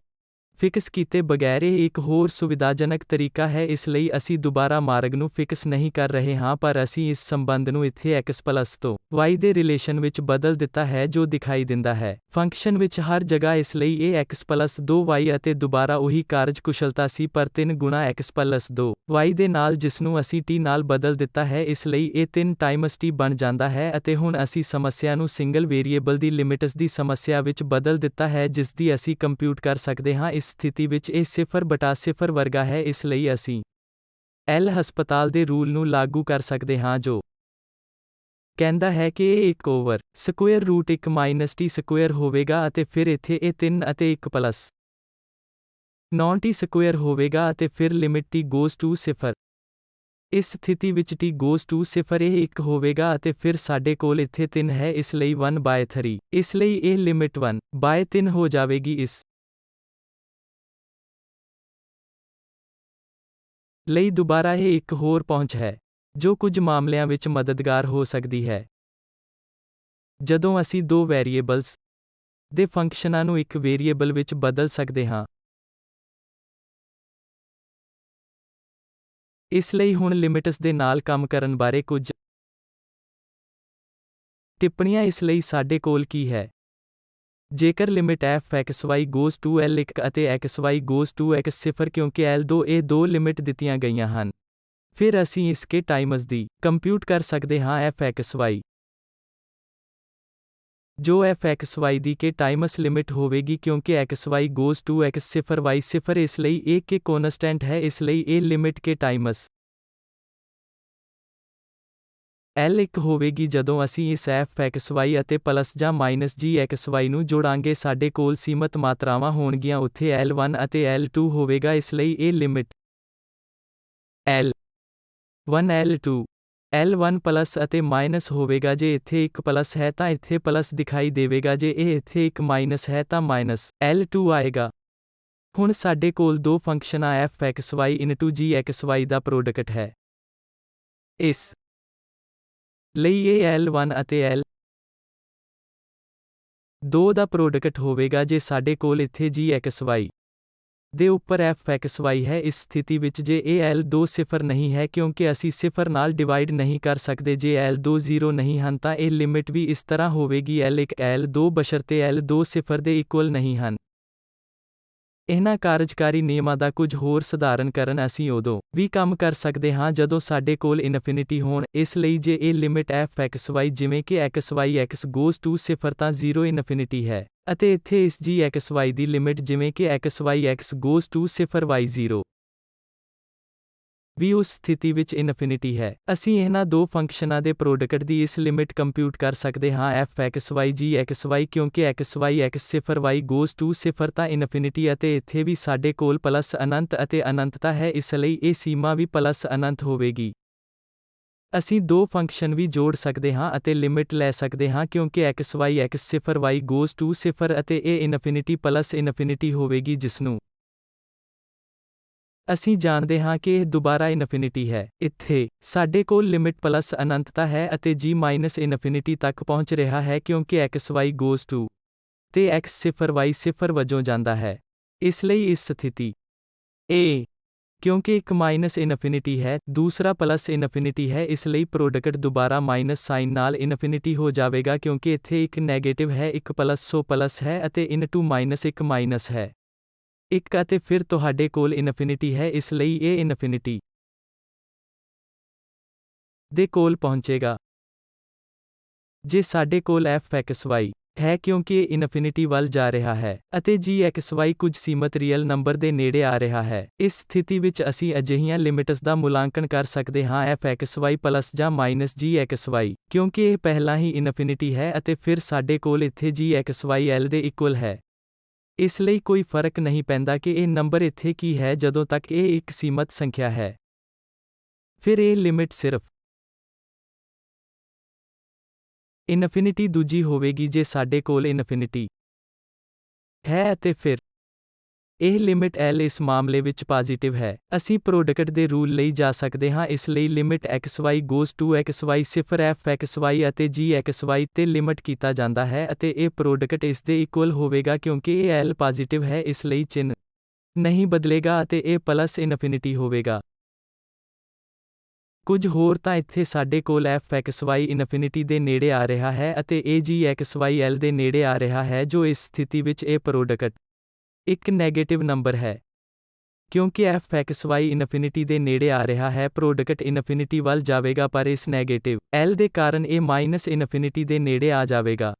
ਫਿਕਸ ਕੀਤੇ ਬਗੈਰ ਇਹ ਇੱਕ ਹੋਰ ਸੁਵਿਧਾਜਨਕ ਤਰੀਕਾ ਹੈ। ਇਸ ਲਈ ਅਸੀਂ ਦੁਬਾਰਾ ਮਾਰਗ ਨੂੰ ਫਿਕਸ ਨਹੀਂ ਕਰ ਰਹੇ ਹਾਂ, ਪਰ ਅਸੀਂ ਇਸ ਸੰਬੰਧ ਨੂੰ ਇੱਥੇ x ਪਲਸ ਤੋਂ y ਦੇ ਰਿਲੇਸ਼ਨ ਵਿੱਚ ਬਦਲ ਦਿੱਤਾ ਹੈ ਜੋ ਦਿਖਾਈ ਦਿੰਦਾ ਹੈ ਫੰਕਸ਼ਨ ਵਿੱਚ ਹਰ ਜਗ੍ਹਾ। ਇਸ ਲਈ ਇਹ x ਪਲਸ 2y ਅਤੇ ਦੁਬਾਰਾ ਉਹੀ ਕਾਰਜਕੁਸ਼ਲਤਾ ਸੀ ਪਰ 3 ਗੁਣਾ x ਪਲਸ 2y ਦੇ ਨਾਲ ਜਿਸਨੂੰ ਅਸੀਂ t ਨਾਲ ਬਦਲ ਦਿੱਤਾ ਹੈ। ਇਸ ਲਈ ਇਹ 3 ਟਾਈਮਸ t ਬਣ ਜਾਂਦਾ ਹੈ ਅਤੇ ਹੁਣ ਅਸੀਂ ਸਮੱਸਿਆ ਨੂੰ ਸਿੰਗਲ ਵੇਰੀਏਬਲ ਦੀ ਲਿਮਿਟਸ ਦੀ ਸਮੱਸਿਆ ਵਿੱਚ ਬਦਲ ਦਿੱਤਾ ਹੈ ਜਿਸ ਦੀ ਅਸੀਂ ਕੰਪਿਊਟ ਕਰ ਸਕਦੇ ਹਾਂ। ਇਸ ਸਥਿਤੀ ਵਿੱਚ ਇਹ 0/0 ਵਰਗਾ ਹੈ। ਇਸ ਲਈ ਅਸੀਂ ਐਲ ਹਸਪਤਾਲ ਦੇ ਰੂਲ ਨੂੰ ਲਾਗੂ ਕਰ ਸਕਦੇ ਹਾਂ ਜੋ ਕਹਿੰਦਾ ਹੈ ਕਿ ਇਹ 1 over square root 1 minus t square ਹੋਵੇਗਾ ਅਤੇ ਫਿਰ ਇੱਥੇ ਇਹ 3 ਅਤੇ 1 ਪਲਸ 9t ਸਕੁਏਅਰ ਹੋਵੇਗਾ ਅਤੇ ਫਿਰ ਲਿਮਿਟ t goes to 0। ਇਸ ਸਥਿਤੀ ਵਿੱਚ t goes to 0 ਇਹ 1 ਹੋਵੇਗਾ ਅਤੇ ਫਿਰ ਸਾਡੇ ਕੋਲ ਇੱਥੇ 3 ਹੈ ਇਸ ਲਈ 1/3। ਇਸ ਲਈ ਇਹ ਲਿਮਿਟ 1/3 ਹੋ ਜਾਵੇਗੀ। ਇਸ ਲਈ ਦੁਬਾਰਾ ਇਹ ਇੱਕ ਹੋਰ ਪਹੁੰਚ ਹੈ ਜੋ ਕੁਝ ਮਾਮਲਿਆਂ ਵਿੱਚ ਮਦਦਗਾਰ ਹੋ ਸਕਦੀ ਹੈ ਜਦੋਂ ਅਸੀਂ ਦੋ ਵੈਰੀਏਬਲਸ ਦੇ ਫੰਕਸ਼ਨਾਂ ਨੂੰ ਇੱਕ ਵੇਰੀਏਬਲ ਵਿੱਚ ਬਦਲ ਸਕਦੇ ਹਾਂ। ਇਸ ਲਈ ਹੁਣ ਲਿਮਿਟਸ ਦੇ ਨਾਲ ਕੰਮ ਕਰਨ ਬਾਰੇ ਕੁਝ ਟਿੱਪਣੀਆਂ। ਇਸ ਲਈ ਸਾਡੇ ਕੋਲ ਕੀ ਹੈ? ਜੇਕਰ limit f(x,y) goes to L1 ਅਤੇ xy goes to x0 ਕਿਉਂਕਿ L2 ਇਹ ਦੋ ਲਿਮਿਟ ਦਿੱਤੀਆਂ ਗਈਆਂ ਹਨ, ਫਿਰ ਅਸੀਂ ਇਸ ਕੇ ਟਾਈਮਸ ਦੀ ਕੰਪਿਊਟ ਕਰ ਸਕਦੇ ਹਾਂ f(x,y) ਜੋ f(x,y) ਦੀ ਕੇ ਟਾਈਮਸ ਲਿਮਿਟ ਹੋਵੇਗੀ ਕਿਉਂਕਿ xy goes to x0 y0। ਇਸ ਲਈ ਇਹ ਕੇ ਕੌਨਸਟੈਂਟ ਹੈ। ਇਸ ਲਈ ਇਹ ਲਿਮਿਟ ਕੇ ਟਾਈਮਸ L1 ਹੋਵੇਗੀ ਜਦੋਂ ਅਸੀਂ ਇਸ f(xy) ਅਤੇ ਪਲਸ ਜਾਂ ਮਾਈਨਸ gxy ਨੂੰ ਜੋੜਾਂਗੇ। ਸਾਡੇ ਕੋਲ ਸੀਮਤ ਮਾਤਰਾਵਾਂ ਹੋਣਗੀਆਂ ਉੱਥੇ L1 ਅਤੇ L2 ਹੋਵੇਗਾ। ਇਸ ਲਈ ਇਹ limit L 1 L2 L1 plus ਅਤੇ ਮਾਈਨਸ ਹੋਵੇਗਾ। ਜੇ ਇੱਥੇ ਇੱਕ ਪਲੱਸ ਹੈ ਤਾਂ ਇੱਥੇ ਪਲੱਸ ਦਿਖਾਈ ਦੇਵੇਗਾ, ਜੇ ਇਹ ਇੱਥੇ ਇੱਕ ਮਾਈਨਸ ਹੈ ਤਾਂ ਮਾਈਨਸ L2 ਆਏਗਾ। ਹੁਣ ਸਾਡੇ ਕੋਲ ਦੋ ਫੰਕਸ਼ਨਾਂ fxy ਇਨਟੂ gxy ਦਾ ਪ੍ਰੋਡਕਟ ਹੈ। ਇਸ ਲਈ ਇਹ L1 ਅਤੇ L2 ਦਾ ਪ੍ਰੋਡਕਟ ਹੋਵੇਗਾ ਜੇ ਸਾਡੇ ਕੋਲ ਇੱਥੇ gxy ਦੇ ਉੱਪਰ fxy ਹੈ। ਇਸ ਸਥਿਤੀ ਵਿੱਚ ਜੇ ਇਹ L2 ਸਿਫਰ ਨਹੀਂ ਹੈ ਕਿਉਂਕਿ ਅਸੀਂ ਸਿਫਰ ਨਾਲ ਡਿਵਾਈਡ ਨਹੀਂ ਕਰ ਸਕਦੇ, ਜੇ L2 0 ਨਹੀਂ ਹਨ ਤਾਂ ਇਹ ਲਿਮਿਟ ਵੀ ਇਸ ਤਰ੍ਹਾਂ ਹੋਵੇਗੀ L1 L2 ਬਸ਼ਰਤੇ L2 ਸਿਫਰ ਦੇ ਇਕੁਅਲ ਨਹੀਂ ਹਨ। ਇਹਨਾਂ ਕਾਰਜਕਾਰੀ ਨਿਯਮਾਂ ਦਾ ਕੁਝ ਹੋਰ ਸਧਾਰਨਕਰਨ ਅਸੀਂ ਉਦੋਂ ਵੀ ਕੰਮ ਕਰ ਸਕਦੇ ਹਾਂ ਜਦੋਂ ਸਾਡੇ ਕੋਲ ਇਨਫਿਨਿਟੀ ਹੋਣ। ਇਸ ਲਈ ਜੇ ਇਹ ਲਿਮਿਟ fxy ਜਿਵੇਂ ਕਿ xy goes to ਸਿਫਰ ਤਾਂ 0 ਇਨਫਿਨਿਟੀ ਹੈ, ਅਤੇ ਇੱਥੇ ਇਸ gxy ਦੀ ਲਿਮਿਟ ਜਿਵੇਂ ਕਿ xy goes to ਸਿਫਰ y0 ਵੀ ਉਸ ਸਥਿਤੀ ਵਿੱਚ ਇਨਫਿਨਿਟੀ ਹੈ। ਅਸੀਂ ਇਹਨਾਂ ਦੋ ਫੰਕਸ਼ਨਾਂ ਦੇ ਪ੍ਰੋਡਕਟ ਦੀ ਇਸ ਲਿਮਿਟ ਕੰਪਿਊਟ ਕਰ ਸਕਦੇ ਹਾਂ fxy gxy ਕਿਉਂਕਿ xy ਸਿਫਰ y goes to ਸਿਫਰ ਤਾਂ ਇਨਫਿਨਿਟੀ ਅਤੇ ਇੱਥੇ ਵੀ ਸਾਡੇ ਕੋਲ ਪਲੱਸ ਅਨੰਤ ਅਤੇ ਅਨੰਤਤਾ ਹੈ, ਇਸ ਲਈ ਇਹ ਸੀਮਾ ਵੀ ਪਲੱਸ ਅਨੰਤ ਹੋਵੇਗੀ। ਅਸੀਂ ਦੋ ਫੰਕਸ਼ਨ ਵੀ ਜੋੜ ਸਕਦੇ ਹਾਂ ਅਤੇ ਲਿਮਿਟ ਲੈ ਸਕਦੇ ਹਾਂ ਕਿਉਂਕਿ xy ਸਿਫਰ y goes to ਸਿਫਰ ਅਤੇ ਇਹ ਇਨਫਿਨਿਟੀ ਪਲੱਸ ਇਨਫਿਨਿਟੀ ਹੋਵੇਗੀ ਜਿਸਨੂੰ ਅਸੀਂ ਜਾਣਦੇ ਹਾਂ ਕਿ ਇਹ ਦੁਬਾਰਾ ਇਨਫਿਨਿਟੀ ਹੈ। ਇੱਥੇ ਸਾਡੇ ਕੋਲ ਲਿਮਿਟ ਪਲੱਸ ਅਨੰਤਤਾ ਹੈ ਅਤੇ g ਮਾਈਨਸ ਇਨਫਿਨਿਟੀ ਤੱਕ ਪਹੁੰਚ ਰਿਹਾ ਹੈ ਕਿਉਂਕਿ xy goes to ਤੇ x ਸਿਫਰ y ਸਿਫਰ ਵਜੋਂ ਜਾਂਦਾ ਹੈ। ਇਸ ਲਈ ਇਸ ਸਥਿਤੀ a ਕਿਉਂਕਿ ਇੱਕ ਮਾਈਨਸ ਇਨਫਿਨਿਟੀ ਹੈ, ਦੂਸਰਾ ਪਲੱਸ ਇਨਫਿਨਿਟੀ ਹੈ, ਇਸ ਲਈ ਪ੍ਰੋਡਕਟ ਦੁਬਾਰਾ ਮਾਈਨਸ ਸਾਈਨ ਨਾਲ ਇਨਫਿਨਿਟੀ ਹੋ ਜਾਵੇਗਾ ਕਿਉਂਕਿ ਇੱਥੇ ਇੱਕ ਨੈਗੇਟਿਵ ਹੈ, ਇੱਕ ਪਲੱਸ ਸੋ ਪਲੱਸ ਹੈ ਅਤੇ ਇਨਟੂ ਮਾਈਨਸ ਇੱਕ ਮਾਈਨਸ ਹੈ। ਇੱਕ ਅਤੇ ਫਿਰ ਤੁਹਾਡੇ ਕੋਲ ਇਨਫਿਨਿਟੀ ਹੈ, ਇਸ ਲਈ ਇਹ ਇਨਫਿਨਿਟੀ ਦੇ ਕੋਲ ਪਹੁੰਚੇਗਾ। ਜੇ ਸਾਡੇ ਕੋਲ fxy ਹੈ ਕਿਉਂਕਿ ਇਹ ਇਨਫਿਨਿਟੀ ਵੱਲ ਜਾ ਰਿਹਾ ਹੈ ਅਤੇ gxy ਕੁਝ ਸੀਮਤ ਰੀਅਲ ਨੰਬਰ ਦੇ ਨੇੜੇ ਆ ਰਿਹਾ ਹੈ, ਇਸ ਸਥਿਤੀ ਵਿੱਚ ਅਸੀਂ ਅਜਿਹੀਆਂ ਲਿਮਿਟਸ ਦਾ ਮੁਲਾਂਕਣ ਕਰ ਸਕਦੇ ਹਾਂ fxy ਪਲੱਸ ਜਾਂ ਮਾਈਨਸ gxy ਕਿਉਂਕਿ ਇਹ ਪਹਿਲਾਂ ਹੀ ਇਨਫਿਨਿਟੀ ਹੈ ਅਤੇ ਫਿਰ ਸਾਡੇ ਕੋਲ ਇੱਥੇ gxy L ਦੇ ਇਕੁਅਲ ਹੈ। ਇਸ ਲਈ ਕੋਈ ਫਰਕ ਨਹੀਂ ਪੈਂਦਾ ਕਿ ਇਹ ਨੰਬਰ ਇੱਥੇ ਕੀ ਹੈ ਜਦੋਂ ਤੱਕ ਇਹ ਇੱਕ ਸੀਮਤ ਸੰਖਿਆ ਹੈ। ਫਿਰ ਇਹ ਲਿਮਿਟ ਸਿਰਫ ਇਨਫਿਨਿਟੀ ਦੂਜੀ ਹੋਵੇਗੀ ਜੇ ਸਾਡੇ ਕੋਲ ਇਨਫਿਨਿਟੀ ਹੈ ਅਤੇ ਫਿਰ ਇਹ ਲਿਮਿਟ L ਇਸ ਮਾਮਲੇ ਵਿੱਚ ਪੋਜ਼ਿਟਿਵ ਹੈ। ਅਸੀਂ ਪ੍ਰੋਡਕਟ ਦੇ ਰੂਲ ਲਈ ਜਾ ਸਕਦੇ ਹਾਂ, ਇਸ ਲਈ limit xy goes to xy ਸਿਫਰ fxy ਅਤੇ gxy ਤੇ ਲਿਮਿਟ ਕੀਤਾ ਜਾਂਦਾ ਹੈ ਅਤੇ ਇਹ ਪ੍ਰੋਡਕਟ ਇਸ ਦੇ ਇਕੁਅਲ ਹੋਵੇਗਾ ਕਿਉਂਕਿ ਇਹ L ਪੋਜ਼ਿਟਿਵ ਹੈ, ਇਸ ਲਈ ਚਿੰਨ੍ਹ ਨਹੀਂ ਬਦਲੇਗਾ ਅਤੇ ਇਹ ਪਲੱਸ ਇਨਫਿਨਿਟੀ ਹੋਵੇਗਾ। ਕੁਝ ਹੋਰ ਤਾਂ ਇੱਥੇ ਸਾਡੇ ਕੋਲ fxy ਇਨਫਿਨਿਟੀ ਦੇ ਨੇੜੇ ਆ ਰਿਹਾ ਹੈ ਅਤੇ ਇਹ gxy L ਦੇ ਨੇੜੇ ਆ ਰਿਹਾ ਹੈ, ਜੋ ਇਸ ਸਥਿਤੀ ਵਿੱਚ ਇਹ ਪ੍ਰੋਡਕਟ ਇੱਕ ਨੈਗੇਟਿਵ ਨੰਬਰ ਹੈ। ਕਿਉਂਕਿ fxy ਇਨਫਿਨਿਟੀ ਦੇ ਨੇੜੇ ਆ ਰਿਹਾ ਹੈ, ਪ੍ਰੋਡਕਟ ਇਨਫਿਨਿਟੀ ਵੱਲ ਜਾਵੇਗਾ ਪਰ ਇਸ ਨੈਗੇਟਿਵ L ਦੇ ਕਾਰਨ ਇਹ ਮਾਈਨਸ ਇਨਫਿਨਿਟੀ ਦੇ ਨੇੜੇ ਆ ਜਾਵੇਗਾ।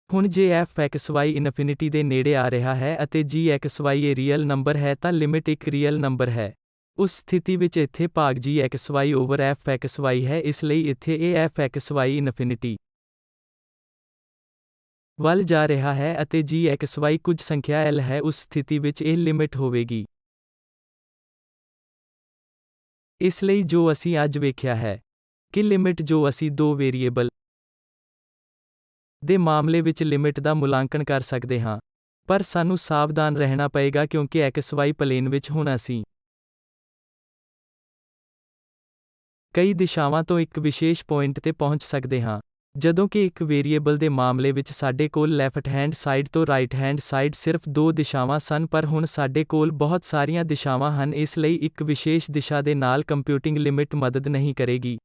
ਹੁਣ ਜੇ fxy ਇਨਫਿਨਿਟੀ ਦੇ ਨੇੜੇ ਆ ਰਿਹਾ ਹੈ ਅਤੇ gxy ਇਹ ਰੀਅਲ ਨੰਬਰ ਹੈ ਤਾਂ ਲਿਮਿਟ ਇੱਕ ਰੀਅਲ ਨੰਬਰ ਹੈ। ਉਸ ਸਥਿਤੀ ਵਿੱਚ ਇੱਥੇ ਭਾਗ gxy ਓਵਰ fxy ਹੈ, ਇਸ ਲਈ ਇੱਥੇ ਇਹ fxy ਇਨਫਿਨਿਟੀ ਵੱਲ ਜਾ ਰਿਹਾ ਹੈ ਅਤੇ gxy ਕੁਝ ਸੰਖਿਆ L ਹੈ, ਉਸ ਸਥਿਤੀ ਵਿੱਚ ਇਹ ਲਿਮਿਟ ਹੋਵੇਗੀ। ਇਸ ਲਈ ਜੋ ਅਸੀਂ ਅੱਜ ਵੇਖਿਆ ਹੈ ਕਿ ਲਿਮਿਟ ਜੋ ਅਸੀਂ ਦੋ ਵੇਰੀਏਬਲ ਦੇ ਮਾਮਲੇ ਵਿੱਚ ਲਿਮਿਟ ਦਾ ਮੁਲਾਂਕਣ ਕਰ ਸਕਦੇ ਹਾਂ, ਪਰ ਸਾਨੂੰ ਸਾਵਧਾਨ ਰਹਿਣਾ ਪਏਗਾ ਕਿਉਂਕਿ xy ਪਲੇਨ ਵਿੱਚ ਹੁਣ ਅਸੀਂ ਕਈ ਦਿਸ਼ਾਵਾਂ ਤੋਂ ਇੱਕ ਵਿਸ਼ੇਸ਼ ਪੁਆਇੰਟ ਤੇ ਪਹੁੰਚ ਸਕਦੇ ਹਾਂ, ਜਦੋਂ ਕਿ ਇੱਕ ਵੇਰੀਏਬਲ ਦੇ ਮਾਮਲੇ ਵਿੱਚ ਸਾਡੇ ਕੋਲ ਲੈਫਟ ਹੈਂਡ ਸਾਈਡ ਤੋਂ ਰਾਈਟ ਹੈਂਡ ਸਾਈਡ ਸਿਰਫ ਦੋ ਦਿਸ਼ਾਵਾਂ ਸਨ, ਪਰ ਹੁਣ ਸਾਡੇ ਕੋਲ ਬਹੁਤ ਸਾਰੀਆਂ ਦਿਸ਼ਾਵਾਂ ਹਨ, ਇਸ ਲਈ ਇੱਕ ਵਿਸ਼ੇਸ਼ ਦਿਸ਼ਾ ਦੇ ਨਾਲ ਕੰਪਿਊਟਿੰਗ ਲਿਮਿਟ ਮਦਦ ਨਹੀਂ ਕਰੇਗੀ।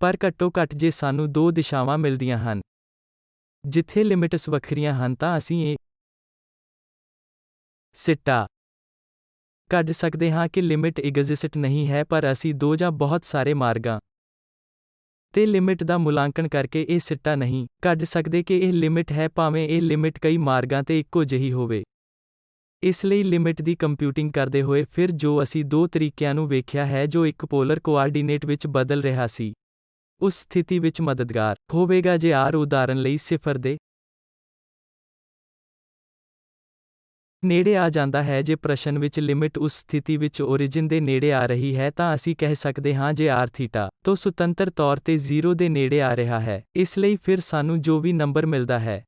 ਪਰ ਘੱਟੋ ਘੱਟ ਜੇ ਸਾਨੂੰ ਦੋ ਦਿਸ਼ਾਵਾਂ ਮਿਲਦੀਆਂ ਹਨ ਜਿੱਥੇ ਲਿਮਿਟਸ ਵੱਖਰੀਆਂ ਹਨ ਤਾਂ ਅਸੀਂ ਇਹ ਸਿੱਟਾ ਕੱਢ ਸਕਦੇ ਹਾਂ ਕਿ ਲਿਮਿਟ ਐਗਜ਼ਿਸਟ ਨਹੀਂ ਹੈ, ਪਰ ਅਸੀਂ ਦੋ ਜਾਂ ਬਹੁਤ ਸਾਰੇ ਮਾਰਗਾਂ ਤੇ ਲਿਮਿਟ ਦਾ ਮੁਲਾਂਕਣ ਕਰਕੇ ਇਹ ਸਿੱਟਾ ਨਹੀਂ ਕੱਢ ਸਕਦੇ ਕਿ ਇਹ ਲਿਮਿਟ ਹੈ, ਭਾਵੇਂ ਇਹ ਲਿਮਿਟ ਕਈ ਮਾਰਗਾਂ ਤੇ ਇੱਕੋ ਜਿਹੀ ਹੋਵੇ। ਇਸ ਲਈ ਲਿਮਿਟ ਦੀ ਕੰਪਿਊਟਿੰਗ ਕਰਦੇ ਹੋਏ ਫਿਰ ਜੋ ਅਸੀਂ ਦੋ ਤਰੀਕਿਆਂ ਨੂੰ ਵੇਖਿਆ ਹੈ ਜੋ ਇੱਕ ਪੋਲਰ ਕੋਆਰਡੀਨੇਟ ਵਿੱਚ ਬਦਲ ਰਿਹਾ ਸੀ, ਉਸ ਸਥਿਤੀ ਵਿੱਚ ਮਦਦਗਾਰ ਹੋਵੇਗਾ ਜੇ r ਉਦਾਹਰਣ ਲਈ ਸਿਫਰ ਦੇ ਨੇੜੇ ਆ ਜਾਂਦਾ ਹੈ। ਜੇ ਪ੍ਰਸ਼ਨ ਵਿੱਚ ਲਿਮਿਟ ਉਸ ਸਥਿਤੀ ਵਿੱਚ origin ਦੇ ਨੇੜੇ ਆ ਰਹੀ ਹੈ ਤਾਂ ਅਸੀਂ ਕਹਿ ਸਕਦੇ ਹਾਂ ਜੇ r ਥੀਟਾ ਤੋਂ ਸੁਤੰਤਰ ਤੌਰ ਤੇ 0 ਦੇ ਨੇੜੇ ਆ ਰਿਹਾ ਹੈ। ਇਸ ਲਈ ਫਿਰ ਸਾਨੂੰ ਜੋ ਵੀ ਨੰਬਰ ਮਿਲਦਾ ਹੈ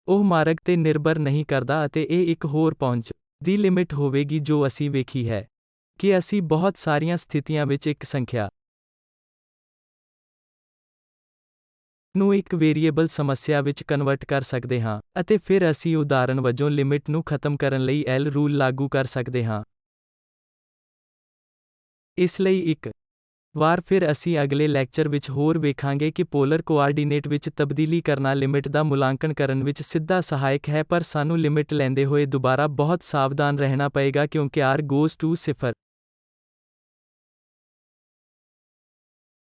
ਉਹ ਮਾਰਗ ਤੇ ਨਿਰਭਰ ਨਹੀਂ ਕਰਦਾ ਅਤੇ ਇਹ ਇੱਕ ਹੋਰ ਪਹੁੰਚ ਦੀ ਲਿਮਿਟ ਹੋਵੇਗੀ ਜੋ ਅਸੀਂ ਵੇਖੀ ਹੈ ਕਿ ਅਸੀਂ ਬਹੁਤ ਸਾਰੀਆਂ ਸਥਿਤੀਆਂ ਵਿੱਚ ਇੱਕ ਸੰਖਿਆ ਨੂੰ ਇੱਕ ਵੇਰੀਏਬਲ ਸਮੱਸਿਆ ਵਿੱਚ ਕਨਵਰਟ ਕਰ ਸਕਦੇ ਹਾਂ, ਅਤੇ ਫਿਰ ਅਸੀਂ ਉਦਾਹਰਣ ਵਜੋਂ ਲਿਮਿਟ ਨੂੰ ਖਤਮ ਕਰਨ ਲਈ L ਰੂਲ ਲਾਗੂ ਕਰ ਸਕਦੇ ਹਾਂ। ਇਸ ਲਈ ਇੱਕ ਵਾਰ ਫਿਰ ਅਸੀਂ ਅਗਲੇ ਲੈਕਚਰ ਵਿੱਚ ਹੋਰ ਵੇਖਾਂਗੇ ਕਿ ਪੋਲਰ ਕੋਆਰਡੀਨੇਟ ਵਿੱਚ ਤਬਦੀਲੀ ਕਰਨਾ ਲਿਮਿਟ ਦਾ ਮੁਲਾਂਕਣ ਕਰਨ ਵਿੱਚ ਸਿੱਧਾ ਸਹਾਇਕ ਹੈ, ਪਰ ਸਾਨੂੰ ਲਿਮਿਟ ਲੈਂਦੇ ਹੋਏ ਦੁਬਾਰਾ ਬਹੁਤ ਸਾਵਧਾਨ ਰਹਿਣਾ ਪਏਗਾ ਕਿਉਂਕਿ r goes to 0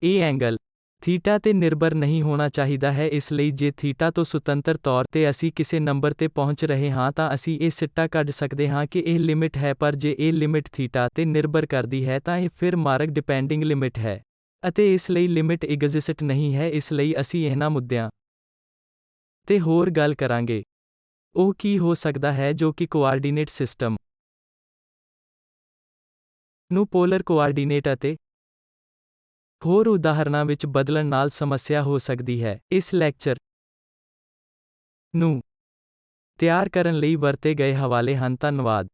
ਇਹ ਐਂਗਲ ਥੀਟਾ ਤੇ ਨਿਰਭਰ ਨਹੀਂ ਹੋਣਾ ਚਾਹੀਦਾ ਹੈ। ਇਸ ਲਈ ਜੇ ਥੀਟਾ ਤੋਂ ਸੁਤੰਤਰ ਤੌਰ ਤੇ ਅਸੀਂ ਕਿਸੇ ਨੰਬਰ ਤੇ ਪਹੁੰਚ ਰਹੇ ਹਾਂ ਤਾਂ ਅਸੀਂ ਇਹ ਸਿੱਟਾ ਕੱਢ ਸਕਦੇ ਹਾਂ ਕਿ ਇਹ ਲਿਮਿਟ ਹੈ, ਪਰ ਜੇ ਇਹ ਲਿਮਿਟ ਥੀਟਾ ਤੇ ਨਿਰਭਰ ਕਰਦੀ ਹੈ ਤਾਂ ਇਹ ਫਿਰ ਮਾਰਗ ਡਿਪੈਂਡਿੰਗ ਲਿਮਿਟ ਹੈ, ਅਤੇ ਇਸ ਲਈ ਲਿਮਿਟ ਐਗਜ਼ਿਸਟ ਨਹੀਂ ਹੈ। ਇਸ ਲਈ ਅਸੀਂ ਇਹਨਾਂ ਮੁੱਦਿਆਂ ਤੇ ਹੋਰ ਗੱਲ ਕਰਾਂਗੇ। ਉਹ ਕੀ ਹੋ ਸਕਦਾ ਹੈ ਜੋ ਕਿ ਕੋਆਰਡੀਨੇਟ ਸਿਸਟਮ ਨੂੰ ਪੋਲਰ ਕੋਆਰਡੀਨੇਟ ਅਤੇ ਹੋਰ ਉਦਾਹਰਣਾਂ ਵਿੱਚ ਬਦਲਣ ਨਾਲ ਸਮੱਸਿਆ ਹੋ ਸਕਦੀ ਹੈ। ਇਸ ਲੈਕਚਰ ਨੂੰ ਤਿਆਰ ਕਰਨ ਲਈ ਵਰਤੇ ਗਏ ਹਵਾਲੇ ਹਨ। ਧੰਨਵਾਦ।